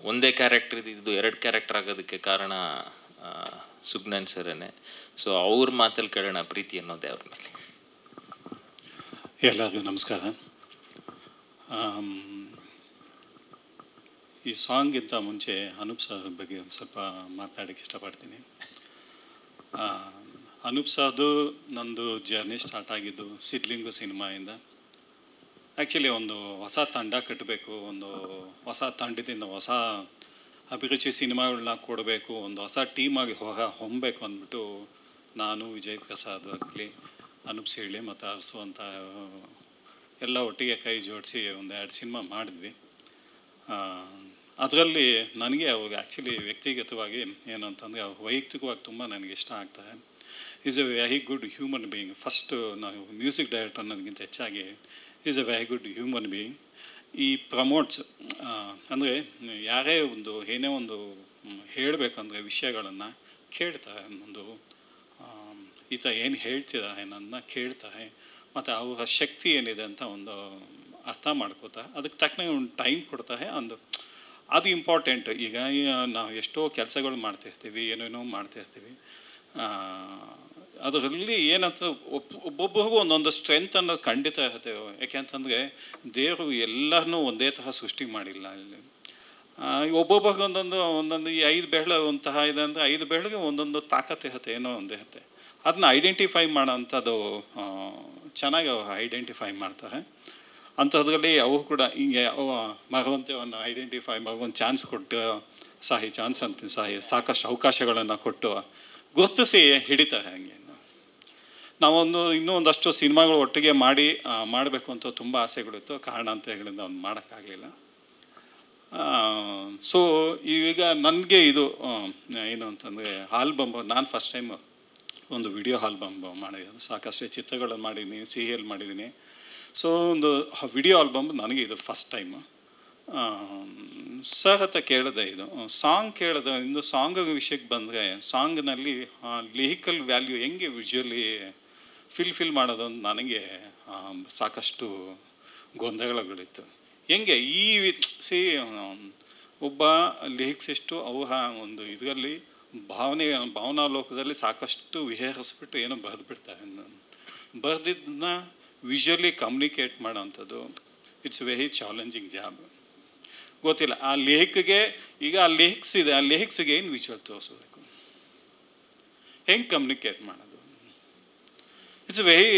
ಒಂದೇ ಕ್ಯಾರೆಕ್ಟರ್ ಇದ್ದಿದ್ದು 2 ಕ್ಯಾರೆಕ್ಟರ್ ಆಗೋದಕ್ಕೆ ಕಾರಣ ಸುಜ್ಞಾನ್ ಸರೇ. ಸೊ ಅವ್ರ ಮಾತಲ್ಲಿ ಕೇಳೋಣ ಪ್ರೀತಿ ಅನ್ನೋದೇ ಅವ್ರ ಮೇಲೆ. ಎಲ್ಲರಿಗೂ ನಮಸ್ಕಾರ. ಈ ಸಾಂಗಿಂತ ಮುಂಚೆ ಅನೂಪ್ ಸರ್ ಬಗ್ಗೆ ಒಂದು ಸ್ವಲ್ಪ ಮಾತಾಡೋಕ್ಕೆ ಇಷ್ಟಪಡ್ತೀನಿ. ಅನೂಪ್ ಸರ್ದು ನಂದು ಜರ್ನಿ ಸ್ಟಾರ್ಟ್ ಆಗಿದ್ದು ಸಿದ್ಲಿಂಗು ಸಿನಿಮಾಯಿಂದ. ಆ್ಯಕ್ಚುಲಿ ಒಂದು ಹೊಸ ತಂಡ ಕಟ್ಟಬೇಕು, ಒಂದು ಹೊಸ ತಂಡದಿಂದ ಹೊಸ ಅಭಿರುಚಿ ಸಿನಿಮಾಗಳನ್ನ ಕೊಡಬೇಕು, ಒಂದು ಹೊಸ ಟೀಮಾಗಿ ಹೊಮ್ಮಬೇಕು ಅಂದ್ಬಿಟ್ಟು ನಾನು, ವಿಜಯ್ ಪ್ರಸಾದ್ ಆಗಲಿ, ಅನೂಪ್ ಸೀಳಿ ಮತ್ತು ಅರಸು ಅಂತ ಎಲ್ಲ ಒಟ್ಟಿಗೆ ಕೈ ಜೋಡಿಸಿ 1-2 ಸಿನಿಮಾ ಮಾಡಿದ್ವಿ. ಅದರಲ್ಲಿ ನನಗೆ ಅವಾಗ ಆ್ಯಕ್ಚುಲಿ ವ್ಯಕ್ತಿಗತವಾಗಿ ಏನಂತಂದರೆ ವೈಯಕ್ತಿಕವಾಗಿ ತುಂಬ ನನಗೆ ಇಷ್ಟ ಆಗ್ತಾರೆ. Is A very good human being. First ನಾವು ಮ್ಯೂಸಿಕ್ ಡೈರೆಕ್ಟರ್ ಅನ್ನೋದಕ್ಕಿಂತ ಹೆಚ್ಚಾಗಿ is A very good human being. ಈ ಪ್ರಮೋಟ್ಸ್ ಅಂದರೆ ಯಾರೇ ಏನೇ ಒಂದು ಹೇಳಬೇಕಂದ್ರೆ ವಿಷಯಗಳನ್ನು ಕೇಳ್ತಾರೆ, ಈತ ಏನು ಹೇಳ್ತಿದ್ದಾರೆ ನನ್ನ ಕೇಳ್ತಾರೆ, ಮತ್ತು ಅವರ ಶಕ್ತಿ ಏನಿದೆ ಅಂತ ಒಂದು ಅರ್ಥ ಮಾಡ್ಕೋತಾರೆ, ಅದಕ್ಕೆ ತಕ್ಕನಾಗಿ ಒಂದು ಟೈಮ್ ಕೊಡ್ತಾರೆ. ಅದು ಇಂಪಾರ್ಟೆಂಟ್. ಈಗ ನಾವು ಎಷ್ಟೋ ಕೆಲಸಗಳು ಮಾಡ್ತಿರ್ತೀವಿ, ಏನೇನೋ ಮಾಡ್ತಿರ್ತೀವಿ. ಅದರಲ್ಲಿ ಏನಂತ ಒಬ್ಬೊಬ್ಬರಿಗೂ ಒಂದೊಂದು ಸ್ಟ್ರೆಂತ್ ಅನ್ನೋದು ಖಂಡಿತ ಇರುತ್ತೆ. ಯಾಕೆಂತಂದರೆ ದೇವರು ಎಲ್ಲರನ್ನೂ ಒಂದೇ ತರಹ ಸೃಷ್ಟಿ ಮಾಡಿಲ್ಲ. ಇಲ್ಲಿ ಒಬ್ಬೊಬ್ಬರಿಗೆ ಒಂದೊಂದು ಈ 5 ಬೆರಳು ಒಂತಹ ಇದೆ ಅಂದರೆ 5 ಬೆರಳಿಗೆ ಒಂದೊಂದು ತಾಕತ್ತು ಇರುತ್ತೆ, ಏನೋ ಒಂದು ಇರುತ್ತೆ. ಅದನ್ನ ಐಡೆಂಟಿಫೈ ಮಾಡೋಂಥದ್ದು ಚೆನ್ನಾಗಿ ಐಡೆಂಟಿಫೈ ಮಾಡ್ತಾರೆ. ಅಂಥದ್ರಲ್ಲಿ ಅವು ಕೂಡ ಹಿಂಗೆ ಭಗವಂತವನ್ನು ಐಡೆಂಟಿಫೈ ಮಾಡಿ ಒಂದು ಚಾನ್ಸ್ ಕೊಟ್ಟು ಚಾನ್ಸ್ ಅಂತೀನಿ ಸಾಕಷ್ಟು ಅವಕಾಶಗಳನ್ನು ಕೊಟ್ಟು ಗುರುತಿಸಿ ಹಿಡಿತಾರೆ. ಹಂಗೆ ಇನ್ನೂ ಒಂದಷ್ಟು ಸಿನಿಮಾಗಳು ಒಟ್ಟಿಗೆ ಮಾಡಬೇಕು ಅಂತ ತುಂಬ ಆಸೆಗಳಿತ್ತು. ಕಾರಣಾಂತರಗಳಿಂದ ಅವ್ನು ಮಾಡೋಕ್ಕಾಗಲಿಲ್ಲ. ಸೊ ಈಗ ನನಗೆ ಇದು ಏನು ಅಂತಂದರೆ ಆಲ್ಬಮ್ ನಾನು ಫಸ್ಟ್ ಟೈಮ್ ಒಂದು ವಿಡಿಯೋ ಆಲ್ಬಮ್ ಮಾಡಿದ್ದೀನಿ. ಸಾಕಷ್ಟು ಚಿತ್ರಗಳನ್ನು ಮಾಡಿದ್ದೀನಿ, ಸೀರಿಯಲ್ ಮಾಡಿದ್ದೀನಿ. ಸೊ ಒಂದು ವಿಡಿಯೋ ಆಲ್ಬಮ್ ನನಗೆ ಇದು ಫಸ್ಟ್ ಟೈಮು. ಸರ್ ಹತ್ರ ಕೇಳಿದೆ, ಇದು ಸಾಂಗ್ ಕೇಳಿದೆ. ಇನ್ನು ಸಾಂಗ್ ವಿಷಯಕ್ಕೆ ಬಂದರೆ, ಸಾಂಗ್ನಲ್ಲಿ ಲಿರಿಕಲ್ ವ್ಯಾಲ್ಯೂ ಹೆಂಗೆ ವಿಜುವಲಿ ಫಿಲ್ ಮಾಡೋದು ಅಂತ ನನಗೆ ಸಾಕಷ್ಟು ಗೊಂದಲಗಳಿತ್ತು. ಹೆಂಗೆ ಈ ಒಬ್ಬ ಲಿರಿಕ್ಸಿಸ್ಟು ಅವರ ಒಂದು ಇದರಲ್ಲಿ ಭಾವನಾ ಲೋಕದಲ್ಲಿ ಸಾಕಷ್ಟು ವಿಹರಿಸ್ಬಿಟ್ಟು ಏನೋ ಬರೆದ್ಬಿಡ್ತಾರೆ. ಬರೆದಿದ್ದನ್ನ ವಿಜುವಲಿ ಕಮ್ಯುನಿಕೇಟ್ ಮಾಡೋವಂಥದ್ದು ಇಟ್ಸ್ ವೆರಿ ಚಾಲೆಂಜಿಂಗ್ ಜಾಬ್. ಗೊತ್ತಿಲ್ಲ ಆ ಲಿರಿಕ್ಗೆ, ಈಗ ಆ ಲಿರಿಕ್ಸ್ ಇದೆ, ಆ ಲಿರಿಕ್ಸ್ಗೆ ಏನು ವಿಜುವಲ್ ತೋರಿಸ್ಬೇಕು, ಹೆಂಗೆ ಕಮ್ಯುನಿಕೇಟ್ ಮಾಡೋದು, ಇಟ್ಸ್ ವೆರಿ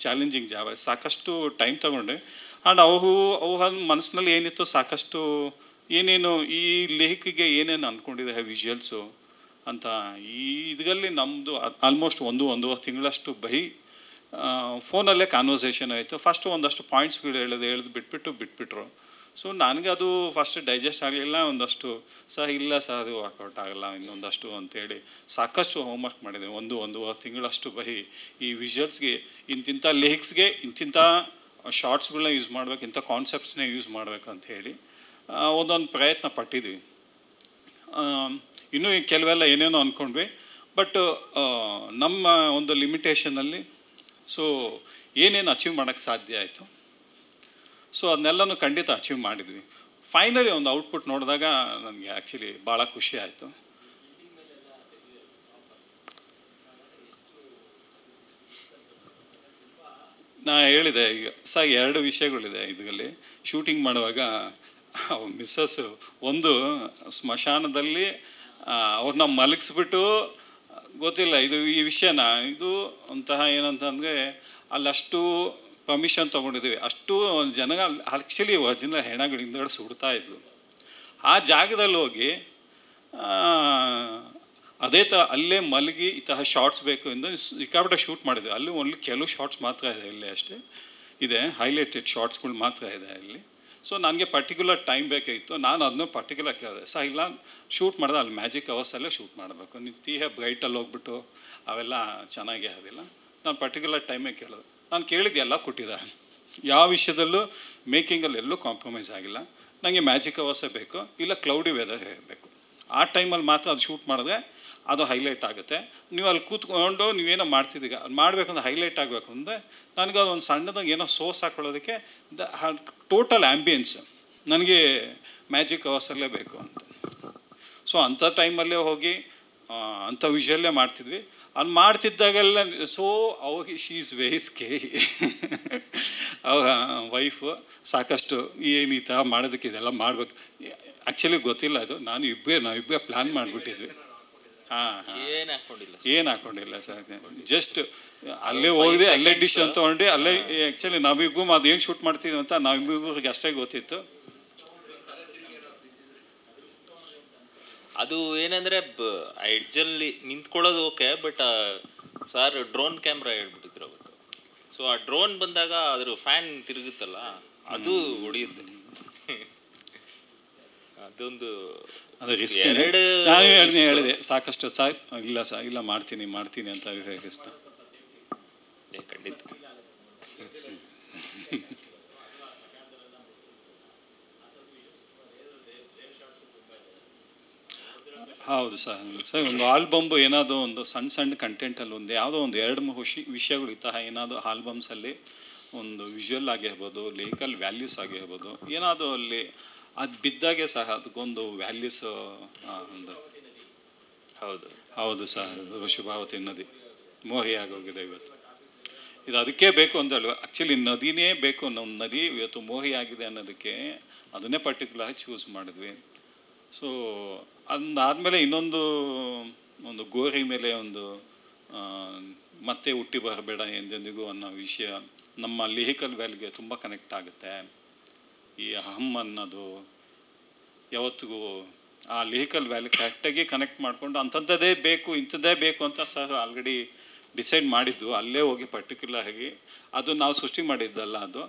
ಚಾಲೆಂಜಿಂಗ್ ಜಾಬ್. ಸಾಕಷ್ಟು ಟೈಮ್ ತಗೊಂಡೆ. ಆ್ಯಂಡ್ ಅವ್ರ ಮನಸ್ಸಿನಲ್ಲಿ ಏನಿತ್ತು, ಸಾಕಷ್ಟು ಏನೇನು ಈ ಲಿರಿಕ್ಗೆ ಏನೇನು ಅಂದ್ಕೊಂಡಿದೆ ವಿಜುವಲ್ಸು ಅಂತ. ಈ ಇದರಲ್ಲಿ ನಮ್ಮದು ಆಲ್ಮೋಸ್ಟ್ ಒಂದೂವರೆ ತಿಂಗಳಷ್ಟು ಫೋನಲ್ಲೇ ಕಾನ್ವರ್ಸೇಷನ್ ಆಯಿತು. ಫಸ್ಟು ಒಂದಷ್ಟು ಪಾಯಿಂಟ್ಸ್ಗಳು ಹೇಳಿದು ಬಿಟ್ಬಿಟ್ರು. ಸೊ ನನಗೆ ಅದು ಫಸ್ಟ್ ಡೈಜೆಸ್ಟ್ ಆಗಲಿಲ್ಲ. ಒಂದಷ್ಟು ಇಲ್ಲ ಅದು ವರ್ಕೌಟ್ ಆಗಲ್ಲ ಇನ್ನೊಂದಷ್ಟು ಅಂತೇಳಿ ಸಾಕಷ್ಟು ಹೋಮ್ವರ್ಕ್ ಮಾಡಿದೆ. ಒಂದೂವರೆ ತಿಂಗಳಷ್ಟು ಈ ವಿಜುವಲ್ಸ್ಗೆ, ಇಂತಿಂಥ ಲಿರಿಕ್ಸ್ಗೆ ಇಂತಿಂಥ ಶಾರ್ಟ್ಸ್ಗಳನ್ನ ಯೂಸ್ ಮಾಡ್ಬೇಕು, ಇಂಥ ಕಾನ್ಸೆಪ್ಟ್ಸ್ನೇ ಯೂಸ್ ಮಾಡಬೇಕು ಅಂತ ಹೇಳಿ ಒಂದೊಂದು ಪ್ರಯತ್ನ ಪಟ್ಟಿದ್ವಿ. ಇನ್ನೂ ಕೆಲವೆಲ್ಲ ಏನೇನೋ ಅಂದ್ಕೊಂಡ್ವಿ. ಬಟ್ ನಮ್ಮ ಒಂದು ಲಿಮಿಟೇಷನಲ್ಲಿ ಸೊ ಏನೇನು ಅಚೀವ್ ಮಾಡೋಕ್ಕೆ ಸಾಧ್ಯ ಆಯಿತು, ಸೊ ಅದನ್ನೆಲ್ಲನೂ ಖಂಡಿತ ಅಚೀವ್ ಮಾಡಿದ್ವಿ. ಫೈನಲಿ ಒಂದು ಔಟ್ಪುಟ್ ನೋಡಿದಾಗ ನನಗೆ ಆ್ಯಕ್ಚುಲಿ ಭಾಳ ಖುಷಿ ಆಯಿತು. ನಾ ಹೇಳಿದೆ ಈಗ ಎರಡು ವಿಷಯಗಳಿದೆ ಇದರಲ್ಲಿ. ಶೂಟಿಂಗ್ ಮಾಡುವಾಗ ಮಿಸ್ಸಸ್ಸು ಒಂದು ಸ್ಮಶಾನದಲ್ಲಿ ಅವ್ರನ್ನ ಮಲಗಿಸ್ಬಿಟ್ಟು, ಗೊತ್ತಿಲ್ಲ ಇದು ಈ ವಿಷಯನ, ಇದು ಅಂತಹ ಏನಂತಂದರೆ ಅಲ್ಲಷ್ಟು ಪರ್ಮಿಷನ್ ತೊಗೊಂಡಿದ್ದೀವಿ, ಅಷ್ಟು ಜನ ಆ್ಯಕ್ಚುಲಿ ಒರಿಜಿನಲ್ ಹೆಣಗಳಿಂದ ಸುಡ್ತಾ ಇದ್ವು. ಆ ಜಾಗದಲ್ಲಿ ಹೋಗಿ ಅದೇ ಅಲ್ಲೇ ಮಲಗಿ ಈ ತಹ ಶಾರ್ಟ್ಸ್ ಬೇಕು ಎಂದು ಸಿಕ್ಕಾಪಟ್ಟೆ ಶೂಟ್ ಮಾಡಿದ್ವಿ. ಅಲ್ಲಿ ಓನ್ಲಿ ಕೆಲವು ಶಾರ್ಟ್ಸ್ ಮಾತ್ರ ಇದೆ, ಇಲ್ಲೇ ಅಷ್ಟೇ ಇದೆ, ಹೈಲೈಟೆಡ್ ಶಾರ್ಟ್ಸ್ಗಳು ಮಾತ್ರ ಇದೆ ಇಲ್ಲಿ. ಸೊ ನನಗೆ ಪರ್ಟಿಕ್ಯುಲರ್ ಟೈಮ್ ಬೇಕಾಗಿತ್ತು. ನಾನು ಅದನ್ನು ಪರ್ಟಿಕ್ಯುಲರ್ ಕೇಳಿದೆ, ಇಲ್ಲ ಶೂಟ್ ಮಾಡಿದೆ ಅಲ್ಲಿ ಮ್ಯಾಜಿಕ್ ಅವರ್ಸಲ್ಲೇ ಶೂಟ್ ಮಾಡಬೇಕು, ನೀವು ಬ್ರೈಟಲ್ಲಿ ಹೋಗ್ಬಿಟ್ಟು ಅವೆಲ್ಲ ಚೆನ್ನಾಗೇ ಆಗೋದಿಲ್ಲ. ನಾನು ಪರ್ಟಿಕ್ಯುಲರ್ ಟೈಮೇ ಕೇಳಿದೆ. ನಾನು ಕೇಳಿದ್ದು ಎಲ್ಲ ಕೊಟ್ಟಿದ್ದೆ, ಯಾವ ವಿಷಯದಲ್ಲೂ ಮೇಕಿಂಗಲ್ಲಿ ಎಲ್ಲೂ ಕಾಂಪ್ರಮೈಸ್ ಆಗಿಲ್ಲ. ನನಗೆ ಮ್ಯಾಜಿಕ್ ಅವರ್ಸೇ ಬೇಕು, ಇಲ್ಲ ಕ್ಲೌಡಿ ವೆದರ್ ಬೇಕು. ಆ ಟೈಮಲ್ಲಿ ಮಾತ್ರ ಅದು ಶೂಟ್ ಮಾಡಿದ್ರೆ ಅದು ಹೈಲೈಟ್ ಆಗುತ್ತೆ. ನೀವು ಅಲ್ಲಿ ಕೂತ್ಕೊಂಡು ನೀವೇನೋ ಮಾಡ್ತಿದ್ದೀಗ ಅದು ಮಾಡಬೇಕಂದ್ರೆ ಹೈಲೈಟ್ ಆಗಬೇಕು ಅಂದರೆ ನನಗೆ ಅದೊಂದು ಸಣ್ಣದಾಗಿ ಏನೋ ಸೋರ್ಸ್ ಹಾಕೊಳ್ಳೋದಕ್ಕೆ ಟೋಟಲ್ ಆ್ಯಂಬಿಯನ್ಸ್ ನನಗೆ ಮ್ಯಾಜಿಕ್ ಅವರ್ಸಲ್ಲೇ ಬೇಕು ಅಂತ. ಸೊ ಅಂಥ ಟೈಮಲ್ಲೇ ಹೋಗಿ ಅಂಥ ವಿಷಯಲ್ಲೇ ಮಾಡ್ತಿದ್ವಿ. ಅದು ಮಾಡ್ತಿದ್ದಾಗೆಲ್ಲ ಅವಾಗ ಶಿ ಈಸ್ ವೆರಿ ಸ್ಕೇರಿ. ಅವಾಗ ವೈಫು ಸಾಕಷ್ಟು ಏನು ಈ ಥರ ಮಾಡೋದಕ್ಕೆ ಇದೆಲ್ಲ ಮಾಡ್ಬೇಕು. ಆ್ಯಕ್ಚುಲಿ ಗೊತ್ತಿಲ್ಲ ಅದು, ನಾವಿಬ್ಬರೇ ಪ್ಲ್ಯಾನ್ ಮಾಡಿಬಿಟ್ಟಿದ್ವಿ. ಏನು ಹಾಕ್ಕೊಂಡಿಲ್ಲ ಸರ್, ಜಸ್ಟ್ ಅಲ್ಲೇ ಹೋಗಿದೆ, ಅಲ್ಲೇ ಡಿಶ್ ಅಂತ ತೊಗೊಂಡು ಅಲ್ಲೇ. ಆ್ಯಕ್ಚುಲಿ ನಾವಿಬ್ಬರು ಅದೇನು ಶೂಟ್ ಮಾಡ್ತಿದ್ವಿ ಅಂತ ನಾವಿಬ್ಬರಿಗೆ ಅಷ್ಟೇ ಗೊತ್ತಿತ್ತು. ಅದು ಏನಂದರೆ ಎಡ್ಜಲ್ಲಿ ನಿಂತ್ಕೊಳ್ಳೋದು okay, but sir drone camera ಹೇಳ್ಬಿಟ್ಟಿದ್ರು ಅವತ್ತು. ಸೊ ಆ ಡ್ರೋನ್ ಬಂದಾಗ ಅದ್ರ ಫ್ಯಾನ್ ತಿರುಗುತ್ತಲ್ಲ, ಅದು ಹೊಡೆಯುತ್ತೆ. ಅದೊಂದು ಹೇಳಿದೆ ಸಾಕಷ್ಟು ಇಲ್ಲ ಮಾಡ್ತೀನಿ ಅಂತ ಹೇಗಿಸ್ತ ಖಂಡಿತ. ಹೌದು ಸರ್ ಒಂದು ಆಲ್ಬಮ್ ಏನಾದರೂ ಒಂದು ಸಣ್ಣ ಕಂಟೆಂಟಲ್ಲಿ ಒಂದು ಯಾವುದೋ ಒಂದು 2-3 ವಿಷಯಗಳು ಇತ್ತ ಏನಾದರೂ ಆಲ್ಬಮ್ಸಲ್ಲಿ ಒಂದು ವಿಜುವಲ್ ಆಗಿರ್ಬೋದು, ಲಿರಿಕಲ್ ವ್ಯಾಲ್ಯೂಸ್ ಆಗಿರ್ಬೋದು, ಏನಾದರೂ ಅಲ್ಲಿ ಅದು ಬಿದ್ದಾಗೆ ಸಹ ಅದಕ್ಕೊಂದು ವ್ಯಾಲ್ಯೂಸ್ ಒಂದು. ಹೌದು ಸರ್, ಶುಭಾವತಿ ನದಿ ಮೋಹಿ ಆಗೋಗಿದೆ ಇವತ್ತು. ಇದು ಅದಕ್ಕೆ ಬೇಕು ಅಂತ ಹೇಳುವ, ಆ್ಯಕ್ಚುಲಿ ನದಿನೇ ಬೇಕು. ನಮ್ಮ ನದಿ ಇವತ್ತು ಮೋಹಿ ಆಗಿದೆ ಅನ್ನೋದಕ್ಕೆ ಅದನ್ನೇ ಪರ್ಟಿಕ್ಯುಲರ್ ಚೂಸ್ ಮಾಡಿದ್ವಿ. ಸೊ ಅದಾದಮೇಲೆ ಒಂದು ಗೋರಿ ಮೇಲೆ ಒಂದು ಮತ್ತೆ ಹುಟ್ಟಿ ಬರಬೇಡ ಎಂದೆಂದಿಗೂ ಅನ್ನೋ ವಿಷಯ ನಮ್ಮ ಲಿರಿಕಲ್ ವ್ಯಾಲ್ಯೂಗೆ ತುಂಬ ಕನೆಕ್ಟ್ ಆಗುತ್ತೆ. ಈ ಅಹಂ ಅನ್ನೋದು ಯಾವತ್ತಿಗೂ ಆ ಲಿರಿಕಲ್ ವ್ಯಾಲ್ಯೂ ಕರೆಕ್ಟಾಗಿ ಕನೆಕ್ಟ್ ಮಾಡಿಕೊಂಡು ಅಂಥದ್ದೇ ಬೇಕು ಇಂಥದ್ದೇ ಬೇಕು ಅಂತ ಸರ್ ಆಲ್ರೆಡಿ ಡಿಸೈಡ್ ಮಾಡಿದ್ದು ಅಲ್ಲೇ ಹೋಗಿ ಪರ್ಟಿಕ್ಯುಲರ್ ಆಗಿ ಅದು ನಾವು ಸೃಷ್ಟಿ ಮಾಡಿದ್ದಲ್ಲ,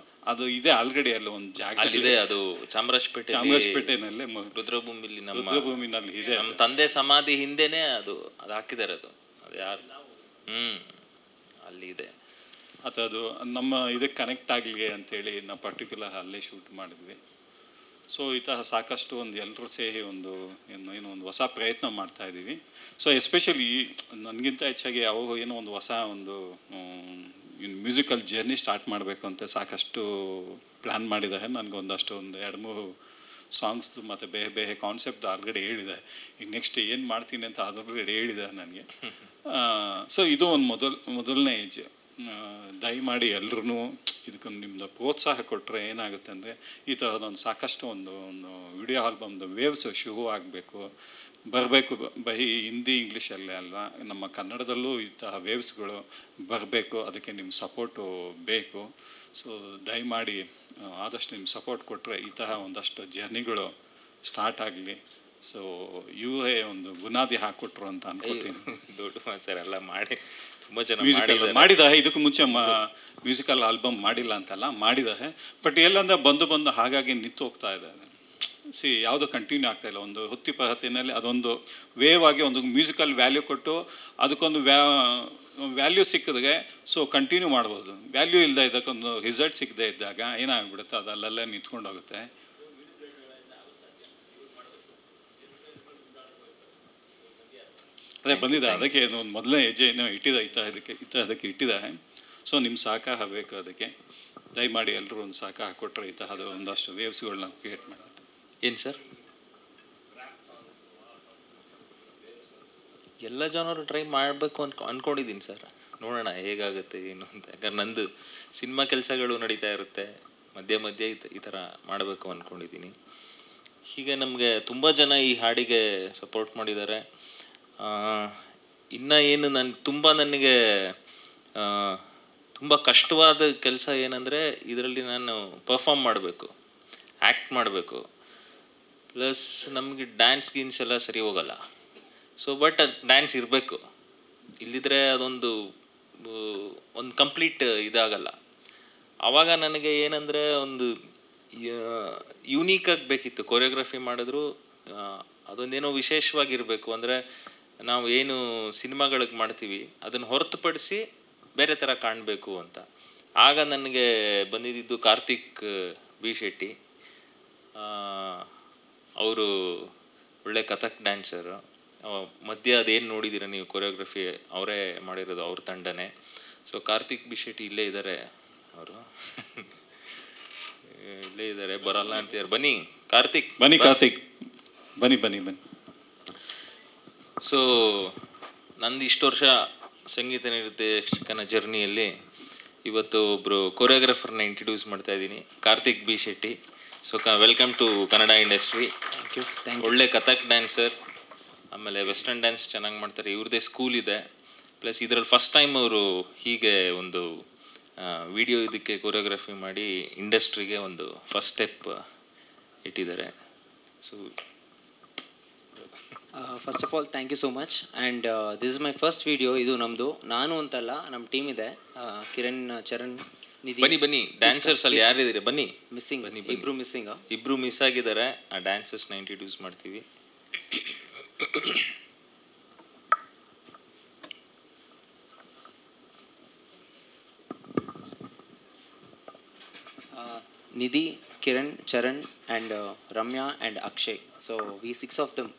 ಅದು ಇದೆ ಆಲ್ರೆಡಿ ಅಲ್ಲ ಒಂದು ಜಾಗ ಅಲ್ಲಿದೆ. ಅದು ಚಾಮರಾಜಪೇಟೆನಲ್ಲೇ ರುದ್ರಭೂಮಿನಲ್ಲಿ ಇದೆ. ನಮ್ಮ ತಂದೆ ಸಮಾಧಿ ಹಿಂದೆನೆ ಅದು ಹಾಕಿದ್ದಾರೆ. ಅದು ಯಾರು ಅಲ್ಲಿ ಇದೆ. ಅದು ನಮ್ಮ ಇದಕ್ಕೆ ಕನೆಕ್ಟ್ ಆಗಲಿ ಅಂತೇಳಿ ನಾವು ಪರ್ಟಿಕ್ಯುಲರ್ ಅಲ್ಲೇ ಶೂಟ್ ಮಾಡಿದ್ವಿ. ಸೊ ಈ ಥರ ಸಾಕಷ್ಟು ಒಂದು ಎಲ್ಲರೂ ಸೇರಿ ಒಂದು ಒಂದು ಹೊಸ ಪ್ರಯತ್ನ ಮಾಡ್ತಾ ಇದ್ದೀವಿ. ಸೊ ಎಸ್ಪೆಷಲಿ ನನಗಿಂತ ಹೆಚ್ಚಾಗಿ ಅವಾಗ ಏನೋ ಒಂದು ಹೊಸ ಒಂದು ಮ್ಯೂಸಿಕಲ್ ಜರ್ನಿ ಸ್ಟಾರ್ಟ್ ಮಾಡಬೇಕು ಅಂತ ಸಾಕಷ್ಟು ಪ್ಲ್ಯಾನ್ ಮಾಡಿದ್ದಾರೆ. ನನಗೆ ಒಂದು 2-3 ಸಾಂಗ್ಸ್ದು ಮತ್ತು ಬೇರೆ ಬೇರೆ ಕಾನ್ಸೆಪ್ಟ್ ಆಲ್ರೆಡಿ ಹೇಳಿದೆ. ಈಗ ನೆಕ್ಸ್ಟ್ ಏನು ಮಾಡ್ತೀನಿ ಅಂತ ಆಲ್ರೆಡಿ ಹೇಳಿದೆ ನನಗೆ. ಸೊ ಇದು ಒಂದು ಮೊದಲನೇ ಹೆಜ್ಜೆ. ದಯಮಾಡಿ ಎಲ್ಲರೂ ಇದಕ್ಕೊಂದು ನಿಮ್ಮದು ಪ್ರೋತ್ಸಾಹ ಕೊಟ್ಟರೆ ಏನಾಗುತ್ತೆ ಅಂದರೆ ಈ ಥರದೊಂದು ಸಾಕಷ್ಟು ಒಂದು ವಿಡಿಯೋ ಆಲ್ಬಮ್ದು ವೇವ್ಸ್ ಶುರು ಆಗಬೇಕು, ಬರಬೇಕು. ಬರೀ ಹಿಂದಿ ಇಂಗ್ಲೀಷಲ್ಲೇ ಅಲ್ವಾ, ನಮ್ಮ ಕನ್ನಡದಲ್ಲೂ ಈ ಥರ ವೇವ್ಸ್ಗಳು ಬರಬೇಕು. ಅದಕ್ಕೆ ನಿಮ್ಮ ಸಪೋರ್ಟು ಬೇಕು. ಸೊ ದಯಮಾಡಿ ಆದಷ್ಟು ನಿಮ್ಮ ಸಪೋರ್ಟ್ ಕೊಟ್ಟರೆ ಈ ಥರ ಒಂದಷ್ಟು ಜರ್ನಿಗಳು ಸ್ಟಾರ್ಟ್ ಆಗಲಿ. ಸೊ ಇವರೇ ಒಂದು ಬುನಾದಿ ಹಾಕ್ಕೊಟ್ರು ಅಂತ ಅನ್ಕೋತೀನಿ. ದೊಡ್ಡ ಸರ್ ಎಲ್ಲ ಮಾಡಿ ತುಂಬ ಜನ ಮಾಡಿದ್ದಾರೆ. ಇದಕ್ಕೂ ಮುಂಚೆ ಮ್ಯೂಸಿಕಲ್ ಆಲ್ಬಮ್ ಮಾಡಿಲ್ಲ ಅಂತಲ್ಲ, ಮಾಡಿದ್ದಾರೆ. ಬಟ್ ಎಲ್ಲಂದ್ರೆ ಬಂದು ಹಾಗಾಗಿ ನಿಂತು ಹೋಗ್ತಾ ಇದೆ. ಯಾವುದು ಕಂಟಿನ್ಯೂ ಆಗ್ತಾ ಇಲ್ಲ. ಒಂದು ಹೊತ್ತಿ ಪಹತಿನಲ್ಲಿ ಅದೊಂದು ವೇವ್ ಆಗಿ ಒಂದು ಮ್ಯೂಸಿಕಲ್ ವ್ಯಾಲ್ಯೂ ಕೊಟ್ಟು ಅದಕ್ಕೊಂದು ವ್ಯಾಲ್ಯೂ ಸಿಕ್ಕಿದ್ರೆ ಸೊ ಕಂಟಿನ್ಯೂ ಮಾಡ್ಬೋದು. ವ್ಯಾಲ್ಯೂ ಇಲ್ಲದೆ ಇದಕ್ಕೊಂದು ರಿಸಲ್ಟ್ ಸಿಗದೆ ಇದ್ದಾಗ ಏನಾಗ್ಬಿಡುತ್ತೆ, ಅದು ಅಲ್ಲೆಲ್ಲ ನಿಂತ್ಕೊಂಡು ಹೋಗುತ್ತೆ. ಅದೇ ಬಂದಿದೆ. ಅದಕ್ಕೆ ಒಂದು ಮೊದಲನೇ ಹೆಜ್ಜೆಯನ್ನು ಅದಕ್ಕೆ ಇಟ್ಟಿದ್ದಾರೆ. ಸೊ ನಿಮ್ಮ ಸಹಕಾರ ಬೇಕು. ಅದಕ್ಕೆ ದಯಮಾಡಿ ಎಲ್ಲರೂ ಒಂದು ಸಹಕಾರ ಕೊಟ್ಟರೆ ಈ ತರಹದ ಒಂದಷ್ಟು ವೇವ್ಸ್ಗಳನ್ನ ಕ್ರಿಯೇಟ್ ಮಾಡೋದು. ಏನು ಸರ್, ಎಲ್ಲ ಜನರು ಟ್ರೈ ಮಾಡಬೇಕು ಅಂದ್ಕೊಂಡಿದ್ದೀನಿ ಸರ್. ನೋಡೋಣ ಹೇಗಾಗುತ್ತೆ ಏನು ಅಂತ. ಯಾಕಂದ್ರೆ ನಂದು ಸಿನಿಮಾ ಕೆಲಸಗಳು ನಡೀತಾ ಇರುತ್ತೆ, ಮಧ್ಯೆ ಈ ಥರ ಮಾಡಬೇಕು ಅಂದ್ಕೊಂಡಿದ್ದೀನಿ. ಹೀಗೆ ನಮಗೆ ತುಂಬ ಜನ ಈ ಹಾಡಿಗೆ ಸಪೋರ್ಟ್ ಮಾಡಿದ್ದಾರೆ. ಇನ್ನು ಏನು ನನಗೆ ತುಂಬ ಕಷ್ಟವಾದ ಕೆಲಸ ಏನಂದರೆ ಇದರಲ್ಲಿ ನಾನು ಪರ್ಫಾರ್ಮ್ ಮಾಡಬೇಕು, ಆ್ಯಕ್ಟ್ ಮಾಡಬೇಕು, ಪ್ಲಸ್ ನಮಗೆ ಡ್ಯಾನ್ಸ್ ಗೀನ್ಸ್ ಎಲ್ಲ ಸರಿ ಹೋಗಲ್ಲ. ಸೊ ಬಟ್ ಡ್ಯಾನ್ಸ್ ಇರಬೇಕು, ಇಲ್ಲಿದ್ರೆ ಅದೊಂದು ಕಂಪ್ಲೀಟ್ ಇದಾಗಲ್ಲ. ಆವಾಗ ನನಗೆ ಏನಂದರೆ ಒಂದು ಯೂನೀಕಾಗಿ ಬೇಕಿತ್ತು. ಕೊರಿಯೋಗ್ರಫಿ ಮಾಡಿದ್ರು ಅದೊಂದೇನೋ ವಿಶೇಷವಾಗಿರಬೇಕು. ಅಂದರೆ ನಾವು ಏನು ಸಿನಿಮಾಗಳಿಗೆ ಮಾಡ್ತೀವಿ ಅದನ್ನು ಹೊರತುಪಡಿಸಿ ಬೇರೆ ಥರ ಕಾಣಬೇಕು ಅಂತ. ಆಗ ನನಗೆ ಬಂದಿದ್ದು ಕಾರ್ತಿಕ್ ಬಿ ಶೆಟ್ಟಿ. ಅವರು ಒಳ್ಳೆ ಕಥಕ್ ಡ್ಯಾನ್ಸರು. ಮಧ್ಯ ಅದೇನು ನೋಡಿದ್ದೀರ ನೀವು ಕೊರಿಯೋಗ್ರಫಿ ಅವರೇ ಮಾಡಿರೋದು, ಅವ್ರ ತಂಡನೇ. ಸೊ ಕಾರ್ತಿಕ್ ಬಿ ಶೆಟ್ಟಿ ಇಲ್ಲೇ ಇದ್ದಾರೆ. ಅವರು ಇಲ್ಲೇ ಇದ್ದಾರೆ, ಬರಲ್ಲ ಅಂತಿದ್ದಾರೆ. ಬನ್ನಿ ಕಾರ್ತಿಕ್, ಬನ್ನಿ. ಸೊ ನಂದು ಇಷ್ಟು ವರ್ಷ ಸಂಗೀತ ನಿರ್ದೇಶಕನ ಜರ್ನಿಯಲ್ಲಿ ಇವತ್ತು ಒಬ್ಬರು ಕೊರಿಯೋಗ್ರಾಫರ್ನ ಇಂಟ್ರಡ್ಯೂಸ್ ಮಾಡ್ತಾ ಇದ್ದೀನಿ, Karthik B Shetty. So welcome to Kannada industry. Thank you. ಒಳ್ಳೆ ಕಥಕ್ ಡ್ಯಾನ್ಸರ್, ಆಮೇಲೆ ವೆಸ್ಟರ್ನ್ ಡ್ಯಾನ್ಸ್ ಚೆನ್ನಾಗಿ ಮಾಡ್ತಾರೆ. ಇವ್ರದ್ದೇ ಸ್ಕೂಲ್ ಇದೆ. ಪ್ಲಸ್ ಇದರಲ್ಲಿ ಫಸ್ಟ್ ಟೈಮ್ ಅವರು ಹೀಗೆ ಒಂದು ವಿಡಿಯೋ ಇದಕ್ಕೆ ಕೊರಿಯೋಗ್ರಫಿ ಮಾಡಿ ಇಂಡಸ್ಟ್ರಿಗೆ ಒಂದು ಫಸ್ಟ್ ಸ್ಟೆಪ್ ಇಟ್ಟಿದ್ದಾರೆ. So first of all thank you so much. And this is my first video. ಇದು ನಮ್ಮದು, ನಾನು ಅಂತಲ್ಲ, ನಮ್ಮ ಟೀಮ್ ಇದೆ. ಕಿರಣ್, ಚರಣ್, ನಿಧಿ. ಬನ್ನಿ ಡ್ಯಾನ್ಸರ್ಸ್ ಅಲ್ಲಿ ಯಾರಿದ್ದೀರಿ? ಬನ್ನಿ. ಮಿಸ್ಸಿಂಗ್, ಇಬ್ರು ಮಿಸ್ ಆಗಿದ್ದಾರೆ. ಆ ಡ್ಯಾನ್ಸರ್ಸ್ನ ಇಂಟ್ರಡ್ಯೂಸ್ ಮಾಡ್ತೀವಿ. Nidhi, Kiran, Charan and Ramya and Akshay. So we 6 of them.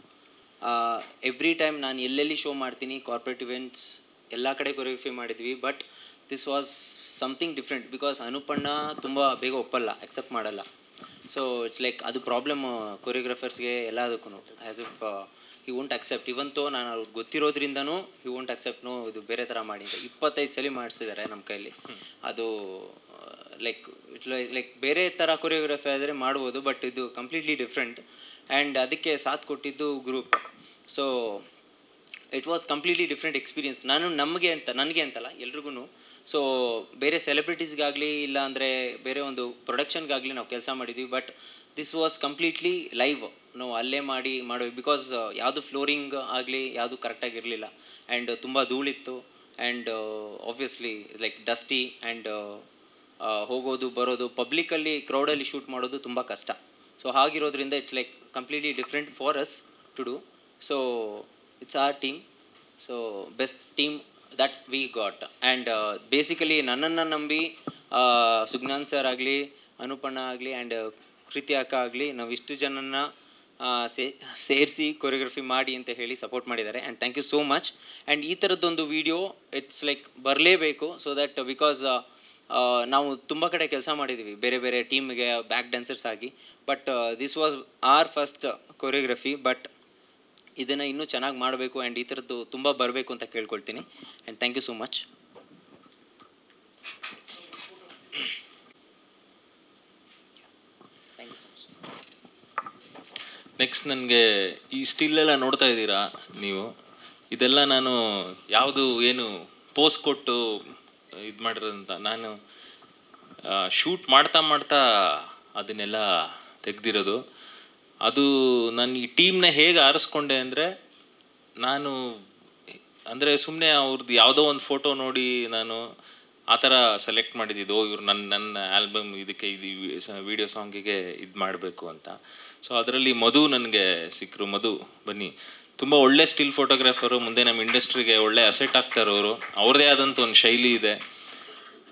Every time ನಾನು ಎಲ್ಲೆಲ್ಲಿ ಶೋ ಮಾಡ್ತೀನಿ, ಕಾರ್ಪೊರೇಟ್ ಇವೆಂಟ್ಸ್ ಎಲ್ಲ ಕಡೆ ಕೊರಿಯೋಗ್ರಫಿ ಮಾಡಿದ್ವಿ. But this was something different because ಅನುಪಣ್ಣ ತುಂಬ ಬೇಗ ಒಪ್ಪಲ್ಲ, ಅಕ್ಸೆಪ್ಟ್ ಮಾಡಲ್ಲ. ಸೊ ಇಟ್ಸ್ ಲೈಕ್ ಅದು ಪ್ರಾಬ್ಲಮ್ ಕೊರಿಯೋಗ್ರಾಫರ್ಸ್ಗೆ ಎಲ್ಲದಕ್ಕೂ. As if he won't accept. ಇವತ್ತು ನಾನು ಅವ್ರಿಗೆ ಗೊತ್ತಿರೋದ್ರಿಂದನೂ ಹಿ ವೋಂಟ್ ಅಕ್ಸೆಪ್ಟ್. ಇದು ಬೇರೆ ಥರ ಮಾಡಿ 25 ಸಲ ಮಾಡಿಸಿದ್ದಾರೆ ನಮ್ಮ ಕೈಲಿ. ಅದು ಲೈಕ್ ಬೇರೆ ಥರ ಕೊರಿಯೋಗ್ರಫಿ ಆದರೆ ಮಾಡ್ಬೋದು, ಬಟ್ ಇದು ಕಂಪ್ಲೀಟ್ಲಿ ಡಿಫ್ರೆಂಟ್. ಆ್ಯಂಡ್ ಅದಕ್ಕೆ ಸಾಥ್ ಕೊಟ್ಟಿದ್ದು group. So it was completely different experience. ನನಗೆ ಅಂತಲ್ಲ ಎಲ್ರಿಗೂ. ಸೊ ಬೇರೆ ಸೆಲೆಬ್ರಿಟೀಸ್ಗಾಗಲಿ ಇಲ್ಲ ಅಂದರೆ ಬೇರೆ ಒಂದು ಪ್ರೊಡಕ್ಷನ್ಗಾಗಲಿ ನಾವು ಕೆಲಸ ಮಾಡಿದ್ವಿ. But this was completely live. ನಾವು ಅಲ್ಲೇ ಮಾಡಿದ್ವಿ ಬಿಕಾಸ್ ಯಾವುದು ಫ್ಲೋರಿಂಗ್ ಆಗಲಿ ಯಾವುದು ಕರೆಕ್ಟಾಗಿರಲಿಲ್ಲ. ಆ್ಯಂಡ್ ತುಂಬ ಧೂಳಿತ್ತು. And obviously like dusty and ಹೋಗೋದು ಬರೋದು ಪಬ್ಲಿಕಲ್ಲಿ ಕ್ರೌಡಲ್ಲಿ ಶೂಟ್ ಮಾಡೋದು ತುಂಬ ಕಷ್ಟ. ಸೊ ಹಾಗಿರೋದ್ರಿಂದ it's like completely different for us to do. So it's our team. So best team that we got. And basically ನನ್ನನ್ನು ನಂಬಿ ಸುಜ್ಞಾನ್ ಸರ್ ಆಗಲಿ, ಅನುಪಣ್ಣ ಆಗಲಿ ಆ್ಯಂಡ್ ಕೃತಿ ಅಕ್ಕ ಆಗಲಿ, ನಾವು ಇಷ್ಟು ಜನನ ಸೇರಿಸಿ ಕೊರಿಯೋಗ್ರಫಿ ಮಾಡಿ ಅಂತ ಹೇಳಿ ಸಪೋರ್ಟ್ ಮಾಡಿದ್ದಾರೆ. And thank you so much. And ಈ ಥರದ್ದೊಂದು ವಿಡಿಯೋ ಇಟ್ಸ್ ಲೈಕ್ ಬರಲೇಬೇಕು. ಸೊ ದಟ್ ಬಿಕಾಸ್ ನಾವು ತುಂಬ ಕಡೆ ಕೆಲಸ ಮಾಡಿದ್ದೀವಿ ಬೇರೆ ಬೇರೆ ಟೀಮ್ಗೆ ಬ್ಯಾಕ್ ಡ್ಯಾನ್ಸರ್ಸ್ ಆಗಿ. But this was our first choreography. But ಇದನ್ನು ಇನ್ನೂ ಚೆನ್ನಾಗಿ ಮಾಡಬೇಕು ಆ್ಯಂಡ್ ಈ ಥರದ್ದು ತುಂಬ ಬರಬೇಕು ಅಂತ ಕೇಳ್ಕೊಳ್ತೀನಿ. And thank you so much. Next ನನಗೆ ಈ ಸ್ಟಿಲ್ಲೆಲ್ಲ ನೋಡ್ತಾ ಇದ್ದೀರಾ ನೀವು, ಇದೆಲ್ಲ ನಾನು ಯಾವುದು ಏನು ಪೋಸ್ ಕೊಟ್ಟು ಇದು ಮಾಡಿರೋದಂತ ನಾನು ಶೂಟ್ ಮಾಡ್ತಾ ಮಾಡ್ತಾ ಅದನ್ನೆಲ್ಲ ತೆಗೆದಿರೋದು. ಅದು ನಾನು ಈ ಟೀಮ್ನ ಹೇಗೆ ಆರಿಸ್ಕೊಂಡೆ ಅಂದರೆ, ನಾನು ಅಂದರೆ ಸುಮ್ಮನೆ ಅವ್ರದ್ದು ಯಾವುದೋ ಒಂದು ಫೋಟೋ ನೋಡಿ ನಾನು ಆ ಥರ ಸೆಲೆಕ್ಟ್ ಮಾಡಿದ್ದು, ಇವ್ರು ನನ್ನ ಆಲ್ಬಮ್ ಇದಕ್ಕೆ ಇದು ವಿಡಿಯೋ ಸಾಂಗಿಗೆ ಇದು ಮಾಡಬೇಕು ಅಂತ. ಸೊ ಅದರಲ್ಲಿ ಮಧು ನನಗೆ ಸಿಕ್ಕರು. ಮಧು ಬನ್ನಿ, ತುಂಬ ಒಳ್ಳೆ ಸ್ಟಿಲ್ ಫೋಟೋಗ್ರಾಫರು, ಮುಂದೆ ನಮ್ಮ ಇಂಡಸ್ಟ್ರಿಗೆ ಒಳ್ಳೆ ಅಸೆಟ್ ಆಗ್ತಾರೆ ಅವರು. ಅವ್ರದ್ದೇ ಆದಂಥ ಒಂದು ಶೈಲಿ ಇದೆ.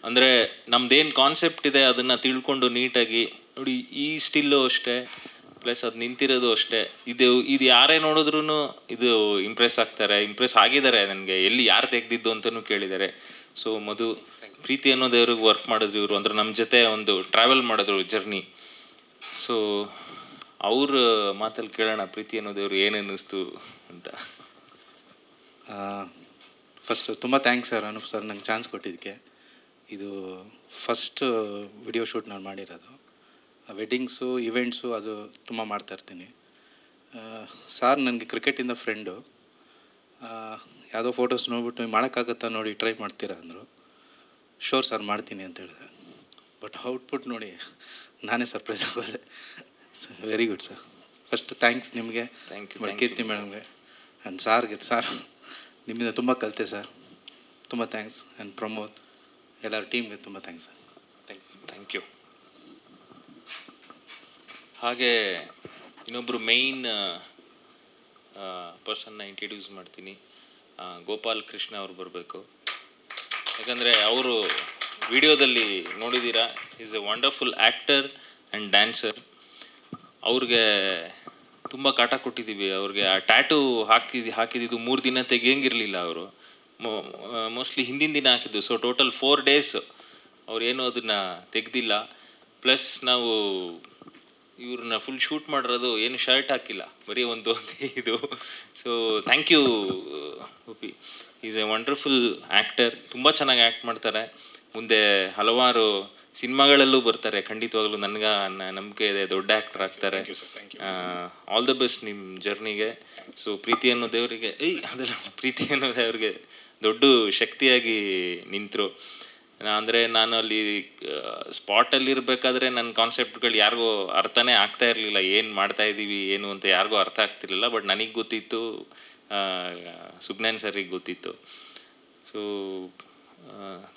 ಅಂದರೆ ನಮ್ದೇನು ಕಾನ್ಸೆಪ್ಟ್ ಇದೆ ಅದನ್ನು ತಿಳ್ಕೊಂಡು ನೀಟಾಗಿ ನೋಡಿ. ಈ ಸ್ಟಿಲ್ಲು ಅಷ್ಟೇ, ಪ್ಲಸ್ ಅದು ನಿಂತಿರೋದು ಅಷ್ಟೇ. ಇದು ಯಾರೇ ನೋಡಿದ್ರೂ ಇದು ಇಂಪ್ರೆಸ್ ಆಗ್ತಾರೆ, ಇಂಪ್ರೆಸ್ ಆಗಿದ್ದಾರೆ. ನನಗೆ ಎಲ್ಲಿ ಯಾರು ತೆಗೆದಿದ್ದು ಅಂತಲೂ ಕೇಳಿದ್ದಾರೆ. ಸೊ ಮಧು, ಪ್ರೀತಿ ಅನ್ನೋದೇವ್ರಿಗೆ ವರ್ಕ್ ಮಾಡಿದ್ರು ಇವರು, ಅಂದರೆ ನಮ್ಮ ಜೊತೆ ಒಂದು ಟ್ರಾವೆಲ್ ಮಾಡಿದ್ರು ಜರ್ನಿ. ಸೊ ಅವ್ರ ಮಾತಲ್ಲಿ ಕೇಳೋಣ, ಪ್ರೀತಿ ಅನ್ನೋದೇವ್ರು ಏನು ಅನ್ನಿಸ್ತು ಅಂತ. ಫಸ್ಟ್ ತುಂಬ ಥ್ಯಾಂಕ್ಸ್ ಸರ್, ಅನೂಪ್ ಸರ್, ನಂಗೆ ಚಾನ್ಸ್ ಕೊಟ್ಟಿದ್ದಕ್ಕೆ. ಇದು ಫಸ್ಟ್ ವಿಡಿಯೋ ಶೂಟ್ ನಾನು ಮಾಡಿರೋದು. ವೆಡ್ಡಿಂಗ್ಸು, ಇವೆಂಟ್ಸು ಅದು ತುಂಬ ಮಾಡ್ತಾಯಿರ್ತೀನಿ. ಸಾರ್ ನನಗೆ ಕ್ರಿಕೆಟಿಂದ ಫ್ರೆಂಡು. ಯಾವುದೋ ಫೋಟೋಸ್ ನೋಡ್ಬಿಟ್ಟು ಮಾಡೋಕ್ಕಾಗುತ್ತಾ ನೋಡಿ ಟ್ರೈ ಮಾಡ್ತೀರಾ ಅಂದರು. ಶೋರ್ ಸರ್ ಮಾಡ್ತೀನಿ ಅಂತ ಹೇಳಿದೆ. ಬಟ್ ಔಟ್ಪುಟ್ ನೋಡಿ ನಾನೇ ಸರ್ಪ್ರೈಸ್ ಆಗೋದೆ. Very good sir. First thanks ನಿಮಗೆ, ಕೀರ್ತಿ ಮೇಡಮ್ಗೆ ಆ್ಯಂಡ್ ಸಾರ್ಗೆ. ಸಾರ್ ನಿಮ್ಮಿಂದ ತುಂಬ ಕಲಿತೆ ಸರ್, ತುಂಬ ಥ್ಯಾಂಕ್ಸ್. ಆ್ಯಂಡ್ ಪ್ರಮೋದ್, ಎಲ್ಲರ ಟೀಮ್ಗೆ ತುಂಬ ಥ್ಯಾಂಕ್ಸ್ ಸರ್. Thank you. ಹಾಗೆ ಇನ್ನೊಬ್ಬರು ಮೇಯ್ನ್ ಪರ್ಸನ್ನ ಇಂಟ್ರಡ್ಯೂಸ್ ಮಾಡ್ತೀನಿ. ಗೋಪಾಲ್ ಕೃಷ್ಣ ಅವ್ರು ಬರಬೇಕು. ಯಾಕಂದರೆ ಅವರು ವಿಡಿಯೋದಲ್ಲಿ ನೋಡಿದ್ದೀರಾ, is a wonderful actor and dancer. ಅವ್ರಿಗೆ ತುಂಬ ಕಾಟ ಕೊಟ್ಟಿದ್ದೀವಿ. ಅವ್ರಿಗೆ ಆ ಟ್ಯಾಟೂ ಹಾಕಿದ್ದು 3 ದಿನ ತೆಗಿಯಂಗಿರಲಿಲ್ಲ ಅವರು. ಮೋಸ್ಟ್ಲಿ ಹಿಂದಿನ ದಿನ ಹಾಕಿದ್ದು. ಸೊ ಟೋಟಲ್ 4 days ಅವ್ರೇನು ಅದನ್ನು ತೆಗೆದಿಲ್ಲ. ಪ್ಲಸ್ ನಾವು ಇವ್ರನ್ನ ಫುಲ್ ಶೂಟ್ ಮಾಡಿರೋದು, ಏನು ಶರ್ಟ್ ಹಾಕಿಲ್ಲ, ಬರೀ ಒಂದು ಇದು. So thank you Uppi. Is a wonderful actor, ತುಂಬ ಚೆನ್ನಾಗಿ ಆ್ಯಕ್ಟ್ ಮಾಡ್ತಾರೆ. ಮುಂದೆ ಹಲವಾರು ಸಿನಿಮಾಗಳಲ್ಲೂ ಬರ್ತಾರೆ ಖಂಡಿತವಾಗ್ಲೂ. ನನಗೆ ನಂಬಿಕೆ ಇದೆ, ದೊಡ್ಡ ಆ್ಯಕ್ಟರ್ ಆಗ್ತಾರೆ. ಆಲ್ ದ ಬೆಸ್ಟ್ ನಿಮ್ಮ ಜರ್ನಿಗೆ. ಸೊ ಪ್ರೀತಿ ಅನ್ನೋದೇವರಿಗೆ ಅದೆಲ್ಲ ಪ್ರೀತಿ ಅನ್ನೋದೇವ್ರಿಗೆ ದೊಡ್ಡ ಶಕ್ತಿಯಾಗಿ ನಿಂತರು. ಅಂದರೆ ನಾನು ಅಲ್ಲಿ ಸ್ಪಾಟಲ್ಲಿ ಇರಬೇಕಾದ್ರೆ ನನ್ನ ಕಾನ್ಸೆಪ್ಟ್ಗಳು ಯಾರಿಗೂ ಅರ್ಥನೇ ಆಗ್ತಾ ಇರಲಿಲ್ಲ. ಏನು ಮಾಡ್ತಾ ಇದ್ದೀವಿ ಏನು ಅಂತ ಯಾರಿಗೂ ಅರ್ಥ ಆಗ್ತಿರ್ಲಿಲ್ಲ. ಬಟ್ ನನಗೆ ಗೊತ್ತಿತ್ತು, ಸುಜ್ಞಾನ್ ಸರಿಗೆ ಗೊತ್ತಿತ್ತು. So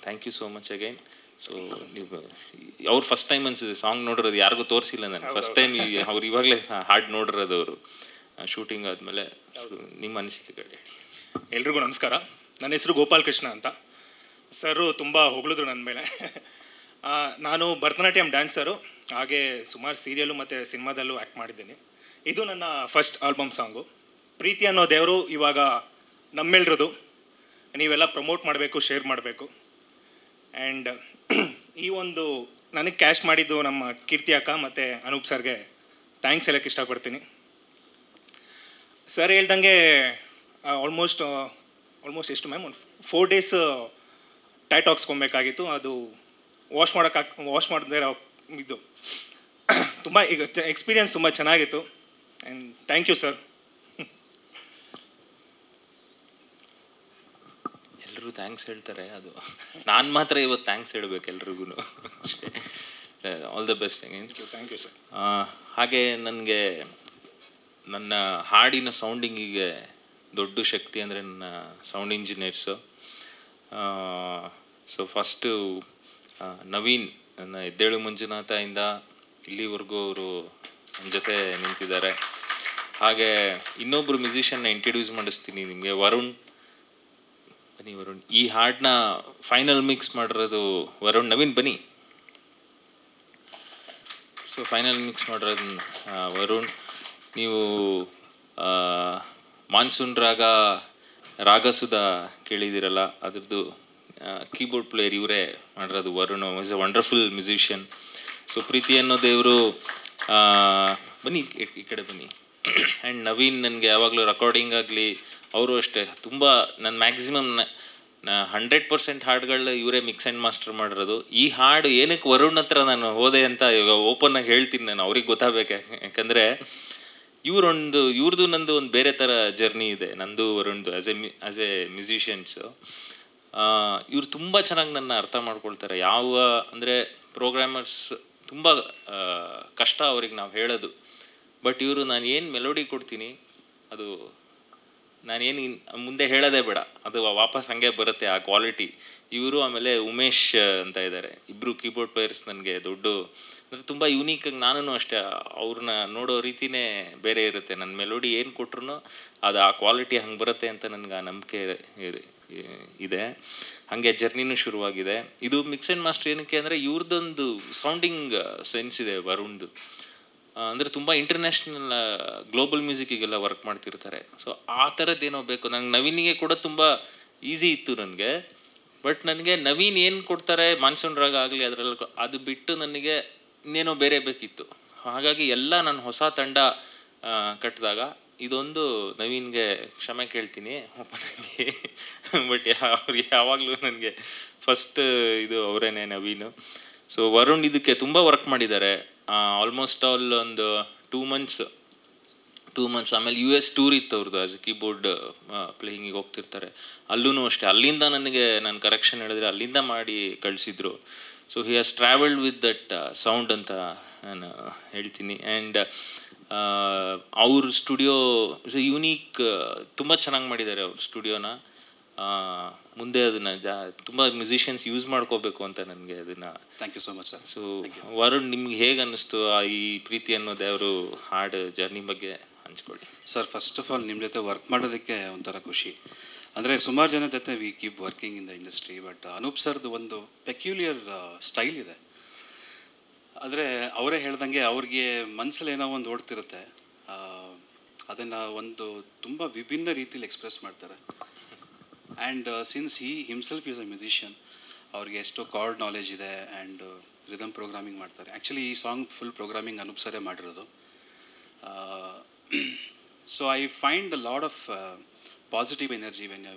thank you so much again. So ನೀವು ಅವ್ರು ಫಸ್ಟ್ ಟೈಮ್ ಅನಿಸಿದೆ ಸಾಂಗ್ ನೋಡಿರೋದು, ಯಾರಿಗೂ ತೋರಿಸಿಲ್ಲ ನಾನು. ಫಸ್ಟ್ ಟೈಮ್ ಅವ್ರು ಇವಾಗಲೇ ಹಾಡು ನೋಡಿರೋದು ಅವರು ಶೂಟಿಂಗ್ ಆದಮೇಲೆ. ನಿಮ್ಮ ಅನಿಸಿಕೆಗಳು. ಎಲ್ರಿಗೂ ನಮಸ್ಕಾರ. ನನ್ನ ಹೆಸರು ಗೋಪಾಲ್ ಕೃಷ್ಣ ಅಂತ. ಸರು ತುಂಬ ಹೊಗಳಿದ್ರು ನನ್ನ ಮೇಲೆ. ನಾನು ಭರತನಾಟ್ಯಂ ಡ್ಯಾನ್ಸರು, ಹಾಗೆ ಸುಮಾರು ಸೀರಿಯಲ್ಲು ಮತ್ತು ಸಿನಿಮಾದಲ್ಲೂ ಆ್ಯಕ್ಟ್ ಮಾಡಿದ್ದೀನಿ. ಇದು ನನ್ನ ಫಸ್ಟ್ ಆಲ್ಬಮ್ ಸಾಂಗು. ಪ್ರೀತಿ ಅನ್ನೋ ದೇವರು ಇವಾಗ ನಮ್ಮೆಲ್ರದು. ನೀವೆಲ್ಲ ಪ್ರಮೋಟ್ ಮಾಡಬೇಕು, ಶೇರ್ ಮಾಡಬೇಕು. ಆ್ಯಂಡ್ ಈ ಒಂದು ನನಗೆ ಕ್ಯಾಶ್ ಮಾಡಿದ್ದು ನಮ್ಮ ಕೀರ್ತಿ ಅಕ್ಕ ಮತ್ತು ಅನೂಪ್ ಸರ್ಗೆ ಥ್ಯಾಂಕ್ಸ್ ಹೇಳೋಕ್ಕೆ ಇಷ್ಟಪಡ್ತೀನಿ. ಸರ್ ಹೇಳ್ದಂಗೆ ಆಲ್ಮೋಸ್ಟ್ ಎಷ್ಟು ಮ್ಯಾಮ್, ಒಂದು 4 days ಟ್ಯಾಟ್ ಹಾಕ್ಸ್ಕೊಬೇಕಾಗಿತ್ತು. ಅದು ವಾಶ್ ಮಾಡದೇ ಇದು ತುಂಬ ಈಗ ಎಕ್ಸ್ಪೀರಿಯನ್ಸ್ ತುಂಬ ಚೆನ್ನಾಗಿತ್ತು. And thank you sir. ಎಲ್ಲರೂ ಥ್ಯಾಂಕ್ಸ್ ಹೇಳ್ತಾರೆ, ಅದು ನಾನು ಮಾತ್ರ ಇವತ್ತು ಥ್ಯಾಂಕ್ಸ್ ಹೇಳ್ಬೇಕು ಎಲ್ರಿಗೂ ಅಷ್ಟೇ. All the best. Thank you sir. ಹಾಗೆ ನನಗೆ ನನ್ನ ಹಾಡಿನ ಸೌಂಡಿಂಗಿಗೆ ದೊಡ್ಡ ಶಕ್ತಿ ಅಂದರೆ ನನ್ನ sound engineers. So first Naveen ನನ್ನ ಎದ್ದೇಳು ಮಂಜುನಾಥದಿಂದ ಇಲ್ಲಿವರೆಗೂ ಅವರು ನನ್ನ ಜೊತೆ ನಿಂತಿದ್ದಾರೆ. ಹಾಗೆ ಇನ್ನೊಬ್ಬರು ಮ್ಯೂಸಿಷಿಯನ್ನ ಇಂಟ್ರಡ್ಯೂಸ್ ಮಾಡಿಸ್ತೀನಿ ನಿಮಗೆ, ವರುಣ್. ಬನ್ನಿ ವರುಣ್. ಈ ಹಾಡನ್ನ ಫೈನಲ್ ಮಿಕ್ಸ್ ಮಾಡಿರೋದು ವರುಣ್. ನವೀನ್ ಬನ್ನಿ. ಸೊ ಫೈನಲ್ ಮಿಕ್ಸ್ ಮಾಡಿರೋದು ವರುಣ್. ನೀವು ಮಾನ್ಸೂನ್ ರಾಗಸುಧಾ ಕೇಳಿದಿರಲ್ಲ, ಅದ್ರದ್ದು ಕೀಬೋರ್ಡ್ ಪ್ಲೇಯರ್ ಇವರೇ ಮಾಡಿರೋದು. Varun is a wonderful musician. So ಪ್ರೀತಿ ಅನ್ನೋ ದೇವರು. ಬನ್ನಿ ಈ ಕಡೆ ಬನ್ನಿ. ಆ್ಯಂಡ್ ನವೀನ್ ನನಗೆ ಯಾವಾಗಲೂ ರೆಕಾರ್ಡಿಂಗ್ ಆಗಲಿ ಅವರು ಅಷ್ಟೇ ತುಂಬ ನನ್ನ ಮ್ಯಾಕ್ಸಿಮಮ್ 100% ಹಾಡುಗಳು ಇವರೇ ಮಿಕ್ಸ್ ಆ್ಯಂಡ್ ಮಾಸ್ಟರ್ ಮಾಡಿರೋದು. ಈ ಹಾಡು ಏನಕ್ಕೆ ವರುಣ್ ಹತ್ರ ನಾನು ಹೋದೆ ಅಂತ ಇವಾಗ ಓಪನ್ನಾಗಿ ಹೇಳ್ತೀನಿ ನಾನು, ಅವ್ರಿಗೆ ಗೊತ್ತಾಗಬೇಕು. ಯಾಕಂದರೆ ಇವ್ರದ್ದು ನಂದು ಒಂದು ಬೇರೆ ಥರ ಜರ್ನಿ ಇದೆ, ನಂದು ವರುಣ್ದು ಆ್ಯಸ್ ಎ ಮ್ಯೂಸಿಷಿಯನ್ಸು. ಇವ್ರು ತುಂಬ ಚೆನ್ನಾಗಿ ನನ್ನ ಅರ್ಥ ಮಾಡ್ಕೊಳ್ತಾರೆ. ಅಂದರೆ ಪ್ರೋಗ್ರಾಮರ್ಸ್ ತುಂಬ ಕಷ್ಟ ಅವ್ರಿಗೆ ನಾವು ಹೇಳೋದು. ಬಟ್ ಇವರು ನಾನು ಏನು ಮೆಲೋಡಿ ಕೊಡ್ತೀನಿ ಅದು ನಾನೇನು ಮುಂದೆ ಹೇಳೋದೇ ಬೇಡ, ಅದು ವಾಪಸ್ ಹಂಗೆ ಬರುತ್ತೆ ಆ ಕ್ವಾಲಿಟಿ. ಇವರು ಆಮೇಲೆ ಉಮೇಶ್ ಅಂತ ಇದ್ದಾರೆ, ಇಬ್ಬರು ಕೀಬೋರ್ಡ್ ಪ್ಲೇಯರ್ಸ್ ನನಗೆ ಅಂದರೆ ತುಂಬ ಯೂನೀಕಾಗಿ. ನಾನು ಅಷ್ಟೇ ಅವ್ರನ್ನ ನೋಡೋ ರೀತಿಯೇ ಬೇರೆ ಇರುತ್ತೆ. ನನ್ನ ಮೆಲೋಡಿ ಏನು ಕೊಟ್ರು ಅದು ಆ ಕ್ವಾಲಿಟಿ ಹಂಗೆ ಬರುತ್ತೆ ಅಂತ ನನಗೆ ಆ ನಂಬಿಕೆ ಇದೆ. ಹಾಗೆ ಜರ್ನಿನೂ ಶುರುವಾಗಿದೆ. ಇದು ಮಿಕ್ಸ್ ಆ್ಯಂಡ್ ಮಾಸ್ಟರ್ ಏನಕ್ಕೆ ಅಂದರೆ ಇವ್ರದ್ದೊಂದು ಸೌಂಡಿಂಗ್ ಸೆನ್ಸ್ ಇದೆ ವರುಣ್ದು. ಅಂದರೆ ತುಂಬ ಇಂಟರ್ನ್ಯಾಷನಲ್ ಗ್ಲೋಬಲ್ ಮ್ಯೂಸಿಕ್ಕಿಗೆಲ್ಲ ವರ್ಕ್ ಮಾಡ್ತಿರ್ತಾರೆ. ಸೊ ಆ ಥರದ್ದೇನೋ ಬೇಕು ನಂಗೆ. ನವೀನಿಗೆ ಕೂಡ ತುಂಬ ಈಸಿ ಇತ್ತು ನನಗೆ. ಬಟ್ ನನಗೆ ನವೀನ್ ಏನು ಕೊಡ್ತಾರೆ ಮಾನ್ಸೂನ್ ರಾಗ ಆಗಲಿ ಅದರಲ್ಲಿ ಅದು ಬಿಟ್ಟು ನನಗೆ ಇನ್ನೇನೋ ಬೇರೆ ಬೇಕಿತ್ತು. ಹಾಗಾಗಿ ಎಲ್ಲ ನಾನು ಹೊಸ ತಂಡ ಕಟ್ಟಿದಾಗ ಇದೊಂದು ನವೀನ್ಗೆ ಕ್ಷಮೆ ಕೇಳ್ತೀನಿ ಓಪನಾಗಿ. ಬಟ್ ಅವ್ರಿಗೆ ಯಾವಾಗಲೂ ನನಗೆ ಫಸ್ಟ್ ಇದು ಅವರೇನೆ ನವೀನು. ಸೊ ವರುಣ್ ಇದಕ್ಕೆ ತುಂಬ ವರ್ಕ್ ಮಾಡಿದ್ದಾರೆ. ಆಲ್ಮೋಸ್ಟ್ ಆಲ್ ಒಂದು 2 ಮಂತ್ಸ್. ಆಮೇಲೆ US ಟೂರ್ ಇತ್ತು ಅವ್ರದ್ದು, ಆ್ಯಸ್ ಎ ಕೀಬೋರ್ಡ್ ಪ್ಲೇಯಿಂಗಿಗೆ ಹೋಗ್ತಿರ್ತಾರೆ. ಅಲ್ಲೂ ಅಷ್ಟೇ, ಅಲ್ಲಿಂದ ನಾನು ಕರೆಕ್ಷನ್ ಹೇಳಿದ್ರೆ ಅಲ್ಲಿಂದ ಮಾಡಿ ಕಳಿಸಿದ್ರು. So he has travelled with that sound ಅಂತ ನಾನು ಹೇಳ್ತೀನಿ. ಆ್ಯಂಡ್ ಅವ್ರ ಸ್ಟುಡಿಯೋ ಯೂನೀಕ್, ತುಂಬ ಚೆನ್ನಾಗಿ ಮಾಡಿದ್ದಾರೆ ಅವ್ರ ಸ್ಟುಡಿಯೋನ. ಮುಂದೆ ಅದನ್ನು ತುಂಬ ಮ್ಯೂಸಿಷಿಯನ್ಸ್ ಯೂಸ್ ಮಾಡ್ಕೋಬೇಕು ಅಂತ ನನಗೆ ಅದನ್ನು. Thank you so much sir. So Varun, ನಿಮ್ಗೆ ಹೇಗೆ ಅನ್ನಿಸ್ತು ಈ ಪ್ರೀತಿ ಅನ್ನೋದು ಅವರು ಹಾಡು ಜರ್ನಿ ಬಗ್ಗೆ ಹಂಚ್ಕೊಳ್ಳಿ ಸರ್. ಫಸ್ಟ್ ಆಫ್ ಆಲ್ ನಿಮ್ಮ ಜೊತೆ ವರ್ಕ್ ಮಾಡೋದಕ್ಕೆ ಒಂಥರ ಖುಷಿ. ಅಂದರೆ ಸುಮಾರು ಜನ ಜೊತೆ we keep working in the industry, but Anoop ಸರ್ದು ಒಂದು ಪೆಕ್ಯುಲಿಯರ್ ಸ್ಟೈಲ್ ಇದೆ. ಆದರೆ ಅವರೇ ಹೇಳ್ದಂಗೆ ಅವ್ರಿಗೆ ಮನಸ್ಸಲ್ಲಿ ಏನೋ ಒಂದು ಓಡ್ತಿರುತ್ತೆ, ಅದನ್ನು ಒಂದು ತುಂಬ ವಿಭಿನ್ನ ರೀತಿಯಲ್ಲಿ ಎಕ್ಸ್ಪ್ರೆಸ್ ಮಾಡ್ತಾರೆ. And since he himself is a musician, ಅವ್ರಿಗೆ ಎಷ್ಟೋ ಕಾರ್ಡ್ ನಾಲೆಜ್ ಇದೆ ಆ್ಯಂಡ್ ರಿದಮ್ ಪ್ರೋಗ್ರಾಮಿಂಗ್ ಮಾಡ್ತಾರೆ. ಆ್ಯಕ್ಚುಲಿ ಈ ಸಾಂಗ್ ಫುಲ್ ಪ್ರೋಗ್ರಾಮಿಂಗ್ ಅನೂಪ್ ಸರೇ ಮಾಡಿರೋದು. So I find a lot of positive energy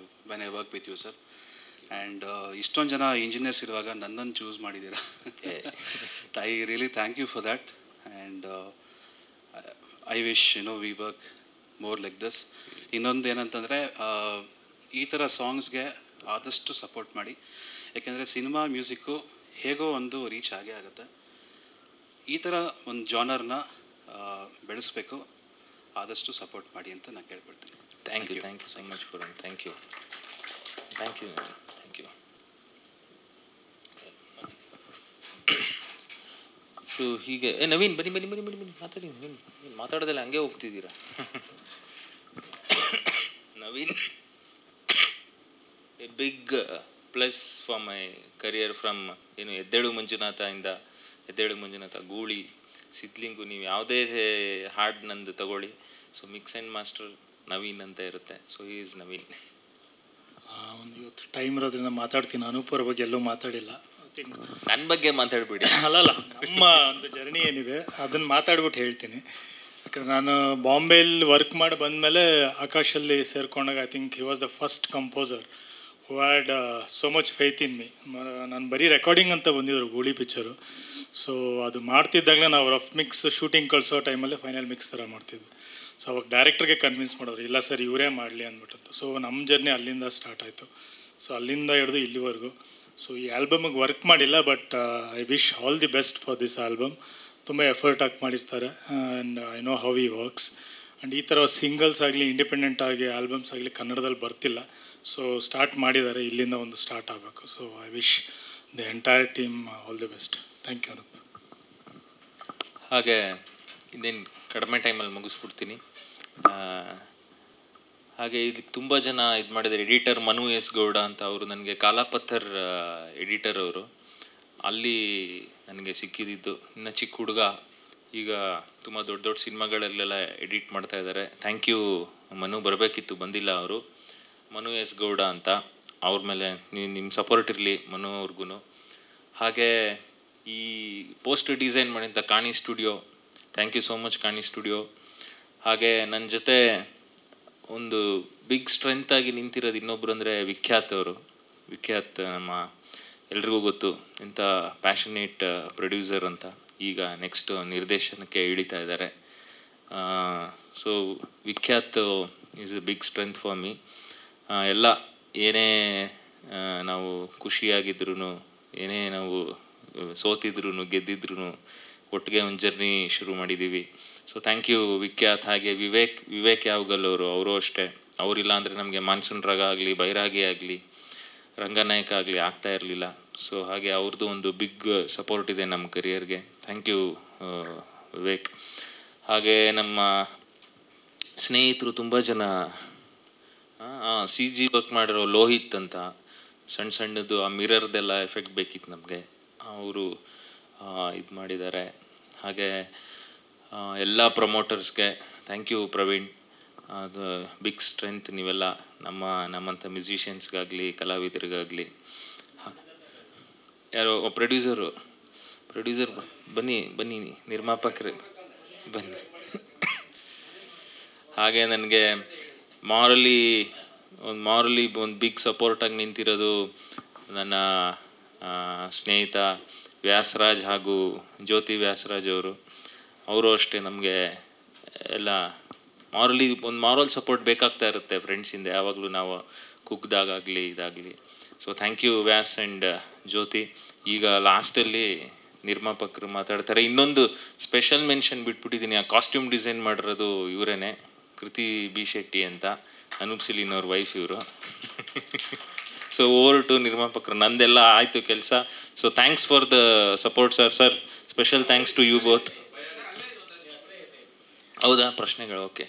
when I work with you sir. And ಇಷ್ಟೊಂದು ಜನ engineers ಇರುವಾಗ ನನ್ನನ್ನು ಚೂಸ್ ಮಾಡಿದ್ದೀರಾ. I really thank you for that. And I wish we work more like this. ಇನ್ನೊಂದು ಏನಂತಂದರೆ ಈ ಥರ ಸಾಂಗ್ಸ್ಗೆ ಆದಷ್ಟು ಸಪೋರ್ಟ್ ಮಾಡಿ. ಯಾಕೆಂದರೆ ಸಿನಿಮಾ ಮ್ಯೂಸಿಕ್ಕು ಹೇಗೋ ಒಂದು ರೀಚ್ ಆಗೇ ಆಗುತ್ತೆ. ಈ ಥರ ಒಂದು ಜಾನರ್ನ ಬೆಳೆಸಬೇಕು, ಆದಷ್ಟು ಸಪೋರ್ಟ್ ಮಾಡಿ ಅಂತ ನಾನು ಕೇಳ್ಕೊಳ್ತೀನಿ. Thank you so much Varun. Thank you. So ಹೀಗೆ ನವೀನ್ ಬನ್ನಿ ಮಾತಾಡೋದಲ್ಲ ಹಂಗೆ ಹೋಗ್ತಿದ್ದೀರಾ. Naveen a big plus for my career from Eddelu Manjunatha, Gooli, Sidlingu, ನೀವು ಯಾವುದೇ ಹಾಡು ನಂದು ತಗೊಳ್ಳಿ. So mix and master Naveen ಅಂತ ಇರುತ್ತೆ. So he is Naveen. ಒಂದು ಇವತ್ತು ಟೈಮ್ ಇರೋದ್ರಿಂದ ಮಾತಾಡ್ತೀನಿ. ಅನೂಪರ ಬಗ್ಗೆ ಎಲ್ಲೂ ಮಾತಾಡಿಲ್ಲ. ನನ್ನ ಬಗ್ಗೆ ಮಾತಾಡ್ಬಿಡಿ. ಅಲ್ಲಲ್ಲ, ನಮ್ಮ ಒಂದು ಜರ್ನಿ ಏನಿದೆ ಅದನ್ನು ಮಾತಾಡ್ಬಿಟ್ಟು ಹೇಳ್ತೀನಿ. ಯಾಕಂದರೆ ನಾನು ಬಾಂಬೆಯಲ್ಲಿ ವರ್ಕ್ ಮಾಡಿ ಬಂದಮೇಲೆ ಆಕಾಶಲ್ಲಿ ಸೇರ್ಕೊಂಡಾಗ I think he was the first composer who had so much faith in me. ನಾನು ಬರೀ ರೆಕಾರ್ಡಿಂಗ್ ಅಂತ ಬಂದಿದ್ರು ಗೂಳಿ ಪಿಕ್ಚರು. ಸೊ ಅದು ಮಾಡ್ತಿದ್ದಾಗಲೇ ನಾವು ರಫ್ ಮಿಕ್ಸ್ ಶೂಟಿಂಗ್ ಕಳಿಸೋ ಟೈಮಲ್ಲೇ ಫೈನಲ್ ಮಿಕ್ಸ್ ಥರ ಮಾಡ್ತಿದ್ವಿ. ಸೊ ಅವಾಗ ಡೈರೆಕ್ಟ್ರಿಗೆ ಕನ್ವಿನ್ಸ್ ಮಾಡೋರು, ಇಲ್ಲ ಸರ್ ಇವರೇ ಮಾಡಲಿ ಅಂದ್ಬಿಟ್ಟು. ಸೊ ನಮ್ಮ ಜರ್ನಿ ಅಲ್ಲಿಂದ ಸ್ಟಾರ್ಟ್ ಆಯಿತು. ಸೊ ಅಲ್ಲಿಂದ ಹಿಡಿದು ಇಲ್ಲಿವರೆಗೂ. ಸೊ ಈ ಆಲ್ಬಮಿಗೆ ವರ್ಕ್ ಮಾಡಿಲ್ಲ, but I wish all the best for this album. ತುಂಬ ಎಫರ್ಟ್ ಹಾಕಿ ಮಾಡಿರ್ತಾರೆ ಆ್ಯಂಡ್ ಐ ನೋ ಹೌ ಈ ವರ್ಕ್ಸ್. ಆ್ಯಂಡ್ ಈ ಥರ ಸಿಂಗಲ್ಸ್ ಆಗಲಿ ಇಂಡಿಪೆಂಡೆಂಟ್ ಆಗಿ ಆಲ್ಬಮ್ಸ್ ಆಗಲಿ ಕನ್ನಡದಲ್ಲಿ ಬರ್ತಿಲ್ಲ. ಸೊ ಸ್ಟಾರ್ಟ್ ಮಾಡಿದ್ದಾರೆ, ಇಲ್ಲಿಂದ ಒಂದು ಸ್ಟಾರ್ಟ್ ಆಗಬೇಕು. So I wish the entire team all the best. Thank you Anoop. ಹಾಗೆ ಇನ್ನೇನು ಕಡಿಮೆ ಟೈಮಲ್ಲಿ ಮುಗಿಸ್ಬಿಡ್ತೀನಿ. ಹಾಗೆ ಇದಕ್ಕೆ ತುಂಬ ಜನ ಇದು ಮಾಡಿದ್ದಾರೆ. ಎಡಿಟರ್ ಮನು ಎಸ್ ಗೌಡ ಅಂತ, ಅವರು ನನಗೆ ಕಾಲಾಪತ್ತರ್ ಎಡಿಟರ್ ಅವರು. ಅಲ್ಲಿ ನನಗೆ ಸಿಕ್ಕಿದ್ದು ಇನ್ನು ಚಿಕ್ಕ ಹುಡುಗ, ಈಗ ತುಂಬ ದೊಡ್ಡ ದೊಡ್ಡ ಸಿನಿಮಾಗಳಲ್ಲೆಲ್ಲ ಎಡಿಟ್ ಮಾಡ್ತಾ ಇದ್ದಾರೆ. ಥ್ಯಾಂಕ್ ಯು ಮನು, ಬರಬೇಕಿತ್ತು, ಬಂದಿಲ್ಲ ಅವರು. ಮನು ಎಸ್ ಗೌಡ ಅಂತ, ಅವ್ರ ಮೇಲೆ ನಿಮ್ಮ ಸಪೋರ್ಟ್ ಇರಲಿ ಮನು ಅವ್ರಿಗೂ. ಹಾಗೆ ಈ ಪೋಸ್ಟ್ ಡಿಸೈನ್ ಮಾಡಿದಂಥ Kaani Studio, thank you so much Kaani Studio. ಹಾಗೆ ನನ್ನ ಜೊತೆ ಒಂದು ಬಿಗ್ ಸ್ಟ್ರೆಂತಾಗಿ ನಿಂತಿರೋದು ಇನ್ನೊಬ್ರು ಅಂದರೆ ವಿಖ್ಯಾತ್ ಅವರು. ವಿಖ್ಯಾತ್ ನಮ್ಮ ಎಲ್ರಿಗೂ ಗೊತ್ತು, ಇಂಥ ಪ್ಯಾಷನೇಟ್ ಪ್ರೊಡ್ಯೂಸರ್ ಅಂತ. ಈಗ ನೆಕ್ಸ್ಟ್ ನಿರ್ದೇಶನಕ್ಕೆ ಇಳಿತಾ ಇದ್ದಾರೆ. So Vikhyat is a big strength for me. ಎಲ್ಲ ಏನೇ ನಾವು ಖುಷಿಯಾಗಿದ್ರು, ಏನೇ ನಾವು ಸೋತಿದ್ರು ಗೆದ್ದಿದ್ರು, ಒಟ್ಟಿಗೆ ಒಂದು ಜರ್ನಿ ಶುರು ಮಾಡಿದ್ದೀವಿ. So thank you Vikhyat. ಹಾಗೆ ವಿವೇಕ್ ಯಾವಗಲ್ ಅವರು ಅಷ್ಟೇ. ಅವರಿಲ್ಲ ಅಂದರೆ ನಮಗೆ ಮಾನ್ಸೂನ್ ರಾಗ ಆಗಲಿ, ಬೈರಾಗಿ ಆಗಲಿ, ರಂಗನಾಯಕ ಆಗಲಿ ಆಗ್ತಾ ಇರಲಿಲ್ಲ. ಸೊ ಹಾಗೆ ಅವ್ರದ್ದು ಒಂದು ಬಿಗ್ ಸಪೋರ್ಟ್ ಇದೆ ನಮ್ಮ ಕರಿಯರ್ಗೆ. Thank you Vivek. ಹಾಗೆ ನಮ್ಮ ಸ್ನೇಹಿತರು ತುಂಬ ಜನ, CG ವರ್ಕ್ ಮಾಡಿರೋ ಲೋಹಿತ್ ಅಂತ, ಸಣ್ಣ ಸಣ್ಣದು ಆ ಮಿರರ್ದೆಲ್ಲ ಎಫೆಕ್ಟ್ ಬೇಕಿತ್ತು ನಮಗೆ, ಅವರು ಇದು ಮಾಡಿದ್ದಾರೆ. ಹಾಗೆ ಎಲ್ಲ ಪ್ರಮೋಟರ್ಸ್ಗೆ ಥ್ಯಾಂಕ್ ಯು ಪ್ರವೀಣ್. ಅದು ಬಿಗ್ ಸ್ಟ್ರೆಂತ್ ನೀವೆಲ್ಲ, ನಮ್ಮಂಥ ಮ್ಯೂಸಿಷಿಯನ್ಸ್ಗಾಗಲಿ, ಕಲಾವಿದರಿಗಾಗಲಿ. ಯಾರೋ ಪ್ರೊಡ್ಯೂಸರ್ ಬನ್ನಿ ನಿರ್ಮಾಪಕರು ಬನ್ನಿ. ಹಾಗೆ ನನಗೆ ಮಾರಲಿ ಒಂದು ಬಿಗ್ ಸಪೋರ್ಟಾಗಿ ನಿಂತಿರೋದು ನನ್ನ ಸ್ನೇಹಿತ ವ್ಯಾಸರಾಜ್ ಹಾಗೂ ಜ್ಯೋತಿ ವ್ಯಾಸರಾಜ್ ಅವರು ಅಷ್ಟೇ. ನಮಗೆ ಎಲ್ಲ ಒಂದು ಮಾರಲ್ ಸಪೋರ್ಟ್ ಬೇಕಾಗ್ತಾ ಇರುತ್ತೆ ಫ್ರೆಂಡ್ಸಿಂದ, ಯಾವಾಗಲೂ ನಾವು ಕುಗ್ದಾಗಲಿ ಇದಾಗಲಿ. So thank you Vyas and ಜ್ಯೋತಿ. ಈಗ ಲಾಸ್ಟಲ್ಲಿ ನಿರ್ಮಾಪಕರು ಮಾತಾಡ್ತಾರೆ. ಇನ್ನೊಂದು ಸ್ಪೆಷಲ್ ಮೆನ್ಷನ್ ಬಿಟ್ಬಿಟ್ಟಿದ್ದೀನಿ, ಆ ಕಾಸ್ಟ್ಯೂಮ್ ಡಿಸೈನ್ ಮಾಡಿರೋದು ಇವರೇನೆ, ಕೃತಿ ಬಿ ಶೆಟ್ಟಿ ಅಂತ, ಅನೂಪ್ ಸಿಲಿನ್ ಅವ್ರ ವೈಫ್ ಇವರು. ಸೊ ಓವರ್ ಟು ನಿರ್ಮಾಪಕರು, ನಂದೆಲ್ಲ ಆಯಿತು ಕೆಲಸ. So thanks for the support sir. Special thanks to you both. ಹೌದಾ, ಪ್ರಶ್ನೆಗಳು? ಓಕೆ,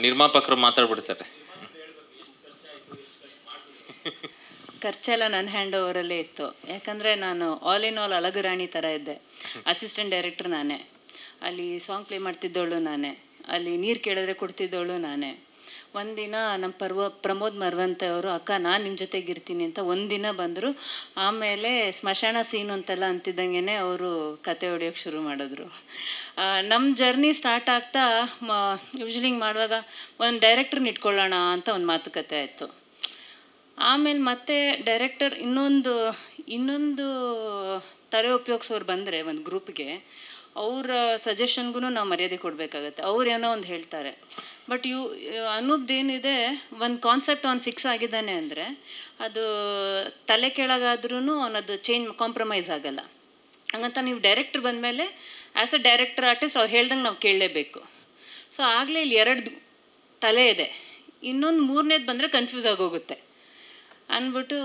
ನಿರ್ಮಾಪಕರು ಮಾತಾಡ್ಬಿಡ್ತಾರೆ. ಖರ್ಚೆಲ್ಲ ನನ್ನ ಹ್ಯಾಂಡ್ ಓವರಲ್ಲೇ ಇತ್ತು. ಯಾಕಂದರೆ ನಾನು ಆಲ್ ಇನ್ ಆಲ್ ಅಲಗರಾಣಿ ಥರ ಇದ್ದೆ. ಅಸಿಸ್ಟೆಂಟ್ ಡೈರೆಕ್ಟ್ರ್ ನಾನೇ, ಅಲ್ಲಿ ಸಾಂಗ್ ಪ್ಲೇ ಮಾಡ್ತಿದ್ದವಳು ನಾನೇ, ಅಲ್ಲಿ ನೀರು ಕೇಳಿದ್ರೆ ಕೊಡ್ತಿದ್ದವಳು ನಾನೇ. ಒಂದಿನ ನಮ್ಮ ಪ್ರಮೋದ್ ಮರ್ವಂತೆ ಅವರು, ಅಕ್ಕ ನಾನು ನಿಮ್ಮ ಜೊತೆಗೆ ಇರ್ತೀನಿ ಅಂತ ಒಂದಿನ ಬಂದರು. ಆಮೇಲೆ ಸ್ಮಶಾನ ಸೀನು ಅಂತೆಲ್ಲ ಅಂತಿದ್ದಂಗೆ ಅವರು ಕತೆ ಹೊಡಿಯೋಕ್ಕೆ ಶುರು ಮಾಡಿದ್ರು. ನಮ್ಮ ಜರ್ನಿ ಸ್ಟಾರ್ಟ್ ಆಗ್ತಾ ಯೂಶ್ವಲಿ ಮಾಡುವಾಗ ಒಂದು ಡೈರೆಕ್ಟ್ರನ್ನ ಇಟ್ಕೊಳ್ಳೋಣ ಅಂತ ಒಂದು ಮಾತುಕತೆ ಆಯಿತು. ಆಮೇಲೆ ಮತ್ತೆ ಡೈರೆಕ್ಟರ್ ಇನ್ನೊಂದು ತಲೆ ಉಪಯೋಗಿಸೋರು ಬಂದರೆ ಒಂದು ಗ್ರೂಪ್ಗೆ, ಅವ್ರ ಸಜೆಷನ್ಗೂ ನಾವು ಮರ್ಯಾದೆ ಕೊಡಬೇಕಾಗತ್ತೆ. ಅವ್ರು ಏನೋ ಒಂದು ಹೇಳ್ತಾರೆ. ಬಟ್ ಅನೂಪ್ದೇನಿದೆ, ಒಂದು ಕಾನ್ಸೆಪ್ಟ್ ಅವ್ನು ಫಿಕ್ಸ್ ಆಗಿದ್ದಾನೆ ಅಂದರೆ ಅದು ತಲೆ ಕೆಳಗಾದ್ರೂ ಅವನದು ಕಾಂಪ್ರಮೈಸ್ ಆಗಲ್ಲ. ಹಂಗಂತ ನೀವು ಡೈರೆಕ್ಟ್ರ್ ಬಂದಮೇಲೆ ಆ್ಯಸ್ ಅ ಡೈರೆಕ್ಟರ್ ಆರ್ಟಿಸ್ಟ್ ಅವ್ರು ಹೇಳ್ದಂಗೆ ನಾವು ಕೇಳಲೇಬೇಕು. ಸೊ ಆಗಲೇ ಇಲ್ಲಿ 2 ತಲೆ ಇದೆ, ಇನ್ನೊಂದು 3ನೇದು ಬಂದರೆ ಕನ್ಫ್ಯೂಸ್ ಆಗೋಗುತ್ತೆ ಅಂದ್ಬಿಟ್ಟು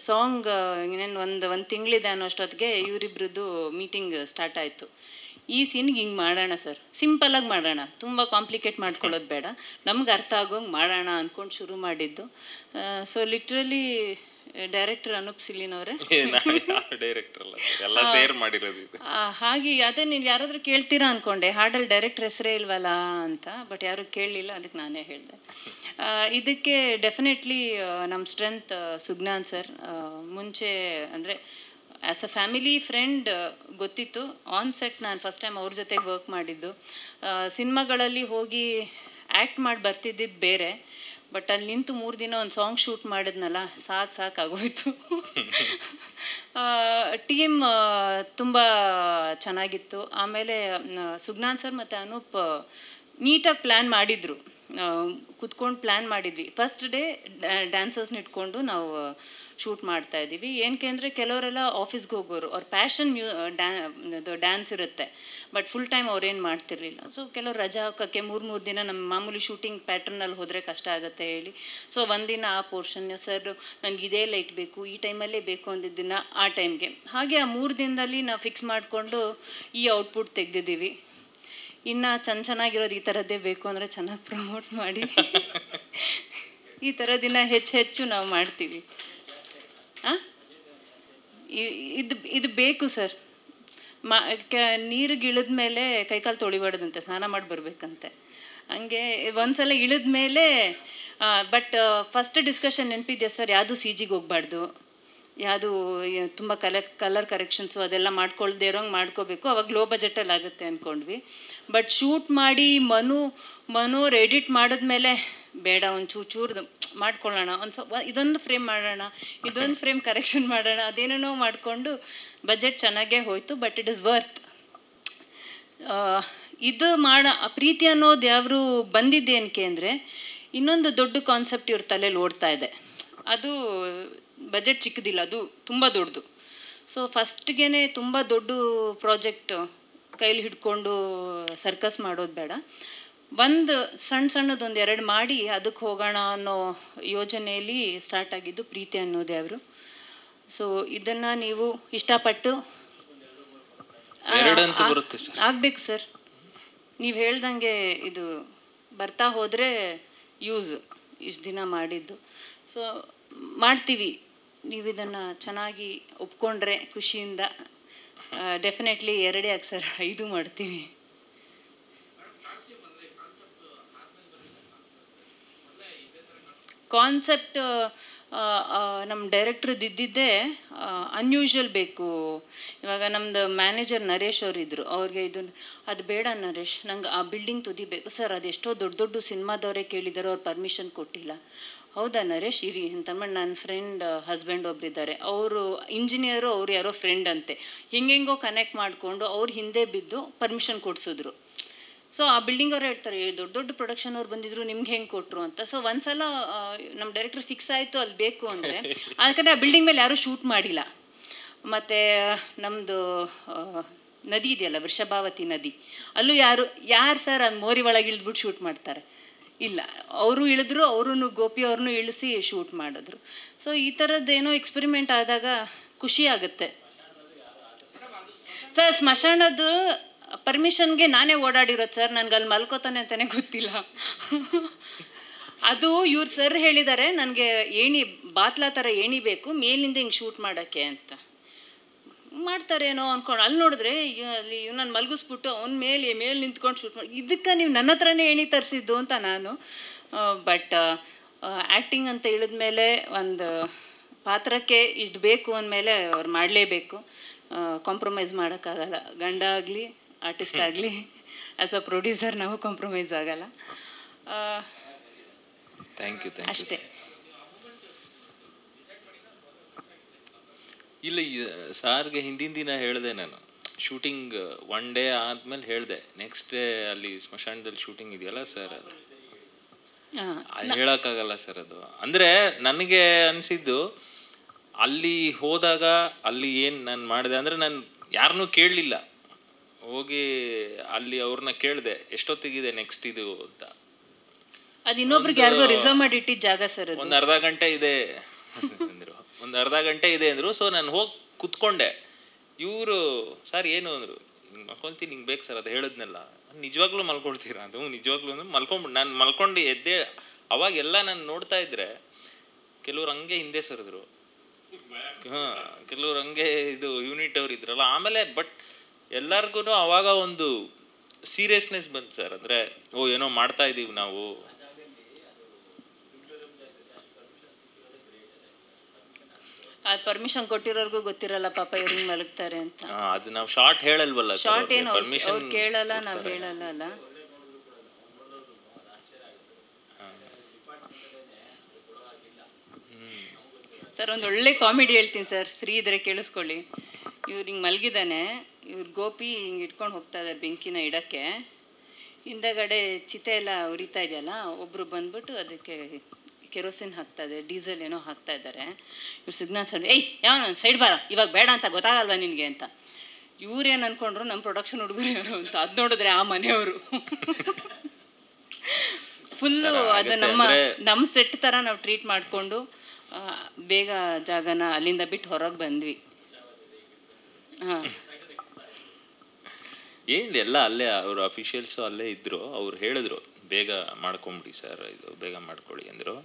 ಸಾಂಗ್ ಇನ್ನೇನು ಒಂದು ತಿಂಗಳಿದೆ ಅನ್ನೋ ಅಷ್ಟೊತ್ತಿಗೆ ಇವರಿಬ್ರದ್ದು ಮೀಟಿಂಗ್ ಸ್ಟಾರ್ಟ್ ಆಯಿತು. ಈ ಸೀನ್ಗೆ ಹಿಂಗೆ ಮಾಡೋಣ ಸರ್, ಸಿಂಪಲಾಗಿ ಮಾಡೋಣ, ತುಂಬ ಕಾಂಪ್ಲಿಕೇಟ್ ಮಾಡ್ಕೊಳ್ಳೋದು ಬೇಡ, ನಮ್ಗೆ ಅರ್ಥ ಆಗೋಂಗೆ ಮಾಡೋಣ ಅಂದ್ಕೊಂಡು ಶುರು ಮಾಡಿದ್ದು. So literally director Anoop Seelin ಅವರೇ, ಹಾಗೆ ಅದೇ ನೀವು ಯಾರಾದರೂ ಕೇಳ್ತೀರಾ ಅಂದ್ಕೊಂಡೆ, ಹಾಡಲ್ಲಿ ಡೈರೆಕ್ಟರ್ ಹೆಸರೇ ಇಲ್ವಲ್ಲ ಅಂತ. ಬಟ್ ಯಾರೂ ಕೇಳಲಿಲ್ಲ, ಅದಕ್ಕೆ ನಾನೇ ಹೇಳಿದೆ. ಇದಕ್ಕೆ ಡೆಫಿನೆಟ್ಲಿ ನಮ್ಮ ಸ್ಟ್ರೆಂತ್ ಸುಜ್ಞಾನ್ ಸರ್. ಮುಂಚೆ ಅಂದರೆ ಆ್ಯಸ್ ಅ ಫ್ಯಾಮಿಲಿ ಫ್ರೆಂಡ್ ಗೊತ್ತಿತ್ತು. ಆನ್ ಸೆಟ್ ನಾನು ಫಸ್ಟ್ ಟೈಮ್ ಅವ್ರ ಜೊತೆಗೆ ವರ್ಕ್ ಮಾಡಿದ್ದು. ಸಿನಿಮಾಗಳಲ್ಲಿ ಹೋಗಿ ಆ್ಯಕ್ಟ್ ಮಾಡಿ ಬರ್ತಿದ್ದಿದ್ದು ಬೇರೆ, ಬಟ್ ಅಲ್ಲಿ ನಿಂತು 3 ದಿನ ಒಂದು ಸಾಂಗ್ ಶೂಟ್ ಮಾಡಿದ್ನಲ್ಲ, ಸಾಕಾಗೋಯ್ತು. ಟೀಮ್ ತುಂಬ ಚೆನ್ನಾಗಿತ್ತು. ಆಮೇಲೆ ಸುಜ್ಞಾನ್ ಸರ್ ಮತ್ತು ಅನೂಪ್ ನೀಟಾಗಿ ಪ್ಲ್ಯಾನ್ ಮಾಡಿದರು, ಕುತ್ಕೊಂಡು ಪ್ಲ್ಯಾನ್ ಮಾಡಿದ್ವಿ. ಫಸ್ಟ್ ಡೇ ಡ್ಯಾನ್ಸರ್ಸ್ನ ಇಟ್ಕೊಂಡು ನಾವು ಶೂಟ್ ಮಾಡ್ತಾ ಇದ್ದೀವಿ. ಏನಕ್ಕೆ ಅಂದರೆ ಕೆಲವರೆಲ್ಲ ಆಫೀಸ್ಗೆ ಹೋಗೋರು, ಅವ್ರ ಪ್ಯಾಷನ್ ಡ್ಯಾನ್ಸ್ ಇರುತ್ತೆ, ಬಟ್ ಫುಲ್ ಟೈಮ್ ಅವ್ರೇನು ಮಾಡ್ತಿರ್ಲಿಲ್ಲ. ಸೊ ಕೆಲವ್ರು ರಜಾ ಹಾಕೋಕ್ಕೆ 3 ದಿನ ನಮ್ಮ ಮಾಮೂಲಿ ಶೂಟಿಂಗ್ ಪ್ಯಾಟ್ರನಲ್ಲಿ ಹೋದರೆ ಕಷ್ಟ ಆಗುತ್ತೆ ಹೇಳಿ, ಸೊ ಒಂದಿನ ಆ ಪೋರ್ಷನ್ ಸರ್ ನನಗೆ ಇದೇ ಲೈಟ್ ಬೇಕು, ಈ ಟೈಮಲ್ಲೇ ಬೇಕು ಅಂದಿದ್ದನ್ನು ಆ ಟೈಮ್ಗೆ, ಹಾಗೆ ಆ 3 ದಿನದಲ್ಲಿ ನಾವು ಫಿಕ್ಸ್ ಮಾಡಿಕೊಂಡು ಈ ಔಟ್ಪುಟ್ ತೆಗೆದಿದ್ದೀವಿ. ಇನ್ನು ಚೆನ್ನಾಗಿರೋದು ಈ ಥರದ್ದೇ ಬೇಕು ಅಂದರೆ ಚೆನ್ನಾಗಿ ಪ್ರಮೋಟ್ ಮಾಡಿ ಈ ಥರದಿನ ಹೆಚ್ಚು ನಾವು ಮಾಡ್ತೀವಿ. ಇದು ಬೇಕು ಸರ್. ನೀರಿಗೆ ಇಳಿದ ಮೇಲೆ ಕೈಕಾಲು ತೊಳಿಬಾರ್ದಂತೆ, ಸ್ನಾನ ಮಾಡಿ ಬರಬೇಕಂತೆ. ಹಂಗೆ ಒಂದ್ಸಲ ಇಳಿದ ಮೇಲೆ ಬಟ್ ಫಸ್ಟ್ ಡಿಸ್ಕಷನ್ ನೆನಪಿದೆಯಾ ಸರ್, ಯಾವುದು ಸಿ ಜಿಗೆ ಹೋಗ್ಬಾರ್ದು, ಯಾವುದು ತುಂಬ ಕಲರ್ ಕರೆಕ್ಷನ್ಸು ಅದೆಲ್ಲ ಮಾಡ್ಕೊಳ್ದೇ ಇರೋಂಗೆ ಮಾಡ್ಕೋಬೇಕು, ಅವಾಗ ಲೋ ಬಜೆಟಲ್ಲಿ ಆಗುತ್ತೆ ಅಂದ್ಕೊಂಡ್ವಿ. ಬಟ್ ಶೂಟ್ ಮಾಡಿ ಮನೋರು ಎಡಿಟ್ ಮಾಡಿದ್ಮೇಲೆ ಬೇಡ ಒಂದು ಚೂರ್ದು ಮಾಡ್ಕೊಳ್ಳೋಣ, ಇದೊಂದು ಫ್ರೇಮ್ ಮಾಡೋಣ, ಇದೊಂದು ಫ್ರೇಮ್ ಕರೆಕ್ಷನ್ ಮಾಡೋಣ, ಅದೇನೇನೋ ಮಾಡಿಕೊಂಡು ಬಜೆಟ್ ಚೆನ್ನಾಗೇ ಹೋಯಿತು. But it is worth. ಇದು ಪ್ರೀತಿ ಅನ್ನೋದು ಯಾರು ಬಂದಿದ್ದೇನಕ್ಕೆ ಅಂದರೆ, ಇನ್ನೊಂದು ದೊಡ್ಡ ಕಾನ್ಸೆಪ್ಟ್ ಇವ್ರ ತಲೆಯಲ್ಲಿ ಓಡ್ತಾ ಇದೆ. ಅದು ಬಜೆಟ್ ಚಿಕ್ಕದಿಲ್ಲ, ಅದು ತುಂಬ ದೊಡ್ಡದು. ಸೊ ಫಸ್ಟ್ಗೆ ತುಂಬ ದೊಡ್ಡ ಪ್ರಾಜೆಕ್ಟ್ ಕೈಲಿ ಹಿಡ್ಕೊಂಡು ಸರ್ಕಸ್ ಮಾಡೋದು ಬೇಡ, ಒಂದು ಸಣ್ಣದೊಂದು 2 ಮಾಡಿ ಅದಕ್ಕೆ ಹೋಗೋಣ ಅನ್ನೋ ಯೋಜನೆಯಲ್ಲಿ ಸ್ಟಾರ್ಟ್ ಆಗಿದ್ದು ಪ್ರೀತಿ ಅನ್ನೋದು ಯಾರು. ಸೊ ಇದನ್ನು ನೀವು ಇಷ್ಟಪಟ್ಟು ಆಗಬೇಕು ಸರ್. ನೀವು ಹೇಳ್ದಂಗೆ ಇದು ಬರ್ತಾ ಹೋದರೆ ಯೂಸ್ ಇಷ್ಟು ದಿನ ಮಾಡಿದ್ದು. ಸೊ ಮಾಡ್ತೀವಿ, ನೀವು ಇದನ್ನು ಚೆನ್ನಾಗಿ ಒಪ್ಕೊಂಡ್ರೆ ಖುಷಿಯಿಂದ ಡೆಫಿನೆಟ್ಲಿ 2 ಯಾಕೆ ಸರ್ 5 ಮಾಡ್ತೀವಿ. ಕಾನ್ಸೆಪ್ಟ್ ನಮ್ಮ ಡೈರೆಕ್ಟ್ರದ್ದು ಇದ್ದಿದ್ದೇ ಅನ್ಯೂಶುವಲ್ ಬೇಕು. ಇವಾಗ ನಮ್ಮದು ಮ್ಯಾನೇಜರ್ ನರೇಶ್ ಅವರಿದ್ದರು, ಅವ್ರಿಗೆ ಅದು ಬೇಡ ನರೇಶ್, ನಂಗೆ ಆ ಬಿಲ್ಡಿಂಗ್ ತುದಿಬೇಕು ಸರ್, ಅದೆಷ್ಟೋ ದೊಡ್ಡ ಸಿನಿಮಾದವರೇ ಕೇಳಿದ್ದಾರೆ, ಅವ್ರು ಪರ್ಮಿಷನ್ ಕೊಟ್ಟಿಲ್ಲ. ಹೌದಾ ನರೇಶ್ ಇರಿ ಅಂತಂದ್ಬಿಟ್ಟು ನನ್ನ ಫ್ರೆಂಡ್ ಹಸ್ಬೆಂಡ್ ಒಬ್ಬರಿದ್ದಾರೆ, ಅವರು ಇಂಜಿನಿಯರು, ಅವ್ರು ಯಾರೋ ಫ್ರೆಂಡ್ ಅಂತೆ, ಹಿಂಗೆಂಗೋ ಕನೆಕ್ಟ್ ಮಾಡಿಕೊಂಡು ಅವ್ರು ಹಿಂದೆ ಬಿದ್ದು ಪರ್ಮಿಷನ್ ಕೊಡಿಸಿದ್ರು. ಸೊ ಆ ಬಿಲ್ಡಿಂಗ್ ಅವ್ರು ಹೇಳ್ತಾರೆ, ದೊಡ್ಡ ಪ್ರೊಡಕ್ಷನ್ ಅವ್ರು ಬಂದಿದ್ರು, ನಿಮ್ಗೆ ಹೆಂಗೆ ಕೊಟ್ಟರು ಅಂತ. ಸೊ ಒಂದ್ಸಲ ನಮ್ಮ ಡೈರೆಕ್ಟರ್ ಫಿಕ್ಸ್ ಆಯಿತು ಅಲ್ಲಿ ಬೇಕು ಅಂದರೆ, ಯಾಕಂದರೆ ಆ ಬಿಲ್ಡಿಂಗ್ ಮೇಲೆ ಯಾರೂ ಶೂಟ್ ಮಾಡಿಲ್ಲ. ಮತ್ತು ನಮ್ಮದು ನದಿ ಇದೆಯಲ್ಲ, ವೃಷಭಾವತಿ ನದಿ, ಅಲ್ಲೂ ಯಾರು ಸರ್ ಅದು ಮೋರಿ ಒಳಗೆ ಇಳಿದ್ಬಿಟ್ಟು ಶೂಟ್ ಮಾಡ್ತಾರೆ? ಇಲ್ಲ, ಅವರು ಇಳಿದ್ರು, ಅವರು ಗೋಪಿ ಅವ್ರನ್ನೂ ಇಳಿಸಿ ಶೂಟ್ ಮಾಡಿದ್ರು. ಸೊ ಈ ಥರದ್ದೇನೋ ಎಕ್ಸ್ಪೆರಿಮೆಂಟ್ ಆದಾಗ ಖುಷಿ ಆಗುತ್ತೆ ಸರ್. ಸ್ಮಶಾನದ್ದು ಪರ್ಮಿಷನ್ಗೆ ನಾನೇ ಓಡಾಡಿರೋದು ಸರ್, ನನಗೆ ಅಲ್ಲಿ ಮಲ್ಕೋತಾನೆ ಅಂತಲೇ ಗೊತ್ತಿಲ್ಲ. ಅದು ಇವ್ರು ಸರ್ ಹೇಳಿದ್ದಾರೆ, ನನಗೆ ಬಾತ್ಲಾ ಥರ ಏಣಿ ಬೇಕು ಮೇಲಿಂದ ಹಿಂಗೆ ಶೂಟ್ ಮಾಡೋಕ್ಕೆ ಅಂತ. ಮಾಡ್ತಾರೇನೋ ಅಂದ್ಕೊಂಡು ಅಲ್ಲಿ ನೋಡಿದ್ರೆ ಅಲ್ಲಿ ನಾನು ಮಲಗಿಸ್ಬಿಟ್ಟು ಅವ್ನ ಮೇಲೆ ನಿಂತ್ಕೊಂಡು ಶೂಟ್ ಮಾಡಿ, ಇದಕ್ಕೆ ನೀವು ನನ್ನ ಹತ್ರನೇ ಏಣಿ ತರಿಸಿದ್ದು ಅಂತ ನಾನು. ಬಟ್ ಆ್ಯಕ್ಟಿಂಗ್ ಅಂತ ಇಳಿದ್ಮೇಲೆ ಒಂದು ಪಾತ್ರಕ್ಕೆ ಇಷ್ಟು ಬೇಕು ಅಂದಮೇಲೆ ಅವ್ರು ಮಾಡಲೇಬೇಕು, ಕಾಂಪ್ರಮೈಸ್ ಮಾಡೋಕ್ಕಾಗಲ್ಲ. ಗಂಡ ಆಗಲಿ ಆರ್ಟಿಸ್ಟ್ ಆಗಲಿ ಆ್ಯಸ್ ಅ ಪ್ರೊಡ್ಯೂಸರ್ ನಾವು ಕಾಂಪ್ರಮೈಸ್ ಆಗಲ್ಲ. ಥ್ಯಾಂಕ್ ಯು ಅಷ್ಟೇ. ಇಲ್ಲ, ಸಾರ್ಗೆ ಹಿಂದಿನ ದಿನ ಹೇಳಿದೆ ನಾನು, ಶೂಟಿಂಗ್ 1 ಡೇ ಆದಮೇಲೆ ಹೇಳಿದೆ, ನೆಕ್ಸ್ಟ್ ಡೇ ಅಲ್ಲಿ ಸ್ಮಶಾನದಲ್ಲಿ ಶೂಟಿಂಗ್ ಇದೆಯಲ್ಲ ಸರ್, ಅದು ಹೇಳೋಕ್ಕಾಗಲ್ಲ ಸರ್. ಅದು ಅಂದರೆ ನನಗೆ ಅನಿಸಿದ್ದು, ಅಲ್ಲಿ ಹೋದಾಗ ಅಲ್ಲಿ ಏನು ನಾನು ಮಾಡಿದೆ ಅಂದರೆ, ನಾನು ಯಾರನ್ನೂ ಕೇಳಲಿಲ್ಲ, ಹೋಗಿ ಅಲ್ಲಿ ಅವ್ರನ್ನ ಕೇಳಿದೆ ಎಷ್ಟೊತ್ತಿಗಿದೆ ನೆಕ್ಸ್ಟ್ ಇದು ಅಂತ. ಅದು ಇನ್ನೊಬ್ರಿಗೆ ಯಾರಿಗೋ ರಿಸರ್ವ್ ಮಾಡಿ ಇಟ್ಟಿದ್ದ ಜಾಗ ಸರ್, ಒಂದು ಅರ್ಧ ಗಂಟೆ ಇದೆ ಅಂದರು, ಒಂದು ಅರ್ಧ ಗಂಟೆ ಇದೆ ಅಂದರು. ಸೊ ನಾನು ಹೋಗಿ ಕುತ್ಕೊಂಡೆ, ಇವರು ಸರ್ ಏನು ಅಂದರು, ಮಲ್ಕೊತೀನಿ ನಿಂಗೆ ಬೇಕು ಸರ್, ಅದು ಹೇಳಿದ್ನಲ್ಲ. ನಿಜವಾಗ್ಲೂ ಮಲ್ಕೊಳ್ತೀರಾ? ಅದು ನಿಜವಾಗ್ಲೂ ಅಂದ್ರೆ ಮಲ್ಕೊಂಡ್ಬಿಟ್ಟು ನಾನು ಮಲ್ಕೊಂಡು ಎದ್ದೆ. ಅವಾಗೆಲ್ಲ ನಾನು ನೋಡ್ತಾ ಇದ್ರೆ ಕೆಲವ್ರು ಹಂಗೆ ಹಿಂದೆ ಸರಿದ್ರು, ಕೆಲವ್ರು ಹಂಗೆ ಇದು ಯೂನಿಟ್ ಅವ್ರು ಇದ್ರಲ್ಲ. ಆಮೇಲೆ ಬಟ್ ಎಲ್ಲರಿಗೂ ಅವಾಗ ಒಂದು ಸೀರಿಯಸ್ನೆಸ್ ಬಂತು ಸರ್, ಅಂದರೆ ಏನೋ ಮಾಡ್ತಾ ಇದ್ದೀವಿ ನಾವು. ಅದು ಪರ್ಮಿಷನ್ ಕೊಟ್ಟಿರೋರ್ಗೂ ಗೊತ್ತಿರಲ್ಲ ಪಾಪ, ಇವ್ರಿಗೆ ಮಲಗ್ತಾರೆ ಅಂತ. ಅದು ನಾವು ಶಾರ್ಟ್ ಹೇಳಲ್ವಲ್ಲ, ಶಾರ್ಟ್ ಏನು ಅವ್ರು ಕೇಳಲ್ಲ, ನಾವು ಹೇಳಲ್ಲ ಅಲ್ಲ. ಸರ್ ಒಂದು ಒಳ್ಳೆ ಕಾಮಿಡಿ ಹೇಳ್ತೀನಿ ಸರ್, ಫ್ರೀ ಇದ್ರೆ ಕೇಳಿಸ್ಕೊಳ್ಳಿ. ಇವ್ರು ಹಿಂಗೆ ಮಲಗಿದ್ದಾನೆ, ಇವ್ರು ಗೋಪಿ ಹಿಂಗೆ ಇಟ್ಕೊಂಡು ಹೋಗ್ತಾ ಇದ್ದಾರೆ ಬೆಂಕಿನ ಇಡಕ್ಕೆ, ಹಿಂದಗಡೆ ಚಿತೆ ಎಲ್ಲ ಉರಿತಾ ಇದೆಯಲ್ಲ, ಒಬ್ಬರು ಬಂದ್ಬಿಟ್ಟು ಅದಕ್ಕೆ ಕೆರೋಸಿನ್ ಹಾಕ್ತಾ ಇದೆ, ಡೀಸೆಲ್ ಏನೋ ಹಾಕ್ತಾ ಇದ್ದಾರೆ. ಇವ್ರು ಸಿಗ್ನಲ್ ಸೈಡ್, ಏಯ್ ಯಾವ ಸೈಡ್ ಬಾರ, ಇವಾಗ ಬೇಡ ಅಂತ ಗೊತ್ತಾಗಲ್ವಾ ನಿನಗೆ ಅಂತ. ಇವ್ರೇನು ಅಂದ್ಕೊಂಡ್ರು ನಮ್ಮ ಪ್ರೊಡಕ್ಷನ್ ಹುಡುಗರು ಯಾರು ಅಂತ. ಅದು ನೋಡಿದ್ರೆ ಆ ಮನೆಯವರು ಫುಲ್ಲು ಅದು ನಮ್ಮ ಸೆಟ್ ಥರ ನಾವು ಟ್ರೀಟ್ ಮಾಡಿಕೊಂಡು ಬೇಗ ಜಾಗನ ಅಲ್ಲಿಂದ ಬಿಟ್ಟು ಹೊರಗೆ ಬಂದ್ವಿ. ಹಾಂ, ಏನು ಎಲ್ಲ ಅಲ್ಲೇ ಅವರು ಅಫಿಷಿಯಲ್ಸು ಅಲ್ಲೇ ಇದ್ದರು. ಅವ್ರು ಹೇಳಿದ್ರು ಬೇಗ ಮಾಡ್ಕೊಂಬಿಡಿ ಸರ್, ಇದು ಬೇಗ ಮಾಡ್ಕೊಳ್ಳಿ ಅಂದರು.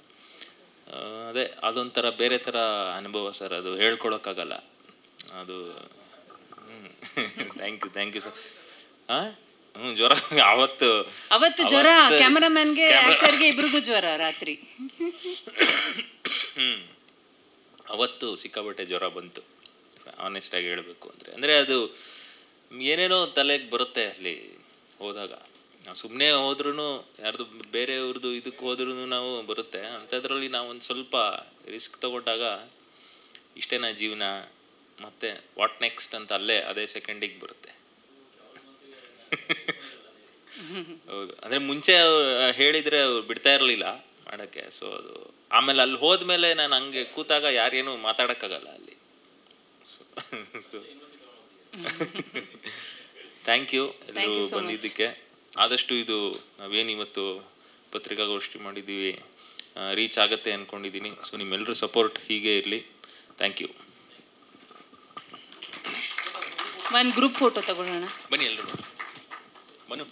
ಅದೇ ಅದೊಂಥರ ಬೇರೆ ಥರ ಅನುಭವ ಸರ್, ಅದು ಹೇಳ್ಕೊಳಕ್ಕಾಗಲ್ಲ ಅದು. Thank you sir. ಹಾಂ, ಜ್ವರ ಅವತ್ತು ಜ್ವರ, ಕ್ಯಾಮರಾಮನ್ಗೆ ಆಕ್ಟರ್ಗೆ ಇಬ್ರಿಗೂ ಜ್ವರ ರಾತ್ರಿ. ಅವತ್ತು ಸಿಕ್ಕಾಬಟ್ಟೆ ಜ್ವರ ಬಂತು, ಆನೆಸ್ಟ್ ಆಗಿ ಹೇಳಬೇಕು ಅಂದರೆ ಅದು ಏನೇನೋ ತಲೆಗೆ ಬರುತ್ತೆ ಅಲ್ಲಿ ಹೋದಾಗ. ನಾವು ಸುಮ್ಮನೆ ಹೋದ್ರೂ ಯಾರ್ದು ಬೇರೆಯವ್ರದ್ದು ಇದಕ್ಕೆ ಹೋದ್ರೂ ನಾವು ಬರುತ್ತೆ. ಅಂಥದ್ರಲ್ಲಿ ನಾವು ಒಂದು ಸ್ವಲ್ಪ ರಿಸ್ಕ್ ತಗೊಂಡಾಗ ಇಷ್ಟೇನಾ ಜೀವನ, ಮತ್ತೆ ವಾಟ್ ನೆಕ್ಸ್ಟ್ ಅಂತ ಅಲ್ಲೇ ಅದೇ ಸೆಕೆಂಡಿಗೆ ಬರುತ್ತೆ. ಹೌದು, ಅಂದರೆ ಮುಂಚೆ ಹೇಳಿದರೆ ಅವ್ರು ಬಿಡ್ತಾ ಇರಲಿಲ್ಲ ಮಾಡೋಕ್ಕೆ. ಸೊ ಅದು ಆಮೇಲೆ ಅಲ್ಲಿ ಹೋದ್ಮೇಲೆ ನಾನು ಹಂಗೆ ಕೂತಾಗ ಯಾರೇನು ಮಾತಾಡೋಕ್ಕಾಗಲ್ಲ ಅಲ್ಲಿ. ಸೊ ಥ್ಯಾಂಕ್ ಯು ಎಲ್ಲರೂ ಬಂದಿದ್ದಕ್ಕೆ. ಆದಷ್ಟು ಇದು ನಾವೇನಿವತ್ತು ಪತ್ರಿಕಾಗೋಷ್ಠಿ ಮಾಡಿದ್ದೀವಿ ರೀಚ್ ಆಗುತ್ತೆ ಅಂದ್ಕೊಂಡಿದ್ದೀನಿ. ಸೊ ನಿಮ್ಮೆಲ್ಲರೂ ಸಪೋರ್ಟ್ ಹೀಗೆ ಇರಲಿ. Thank you. ಒಂದು ಗ್ರೂಪ್ ಫೋಟೋ ತಗೊಳ್ಳೋಣ ಬನ್ನಿ ಎಲ್ಲರೂ. ಬನ್ನಿ.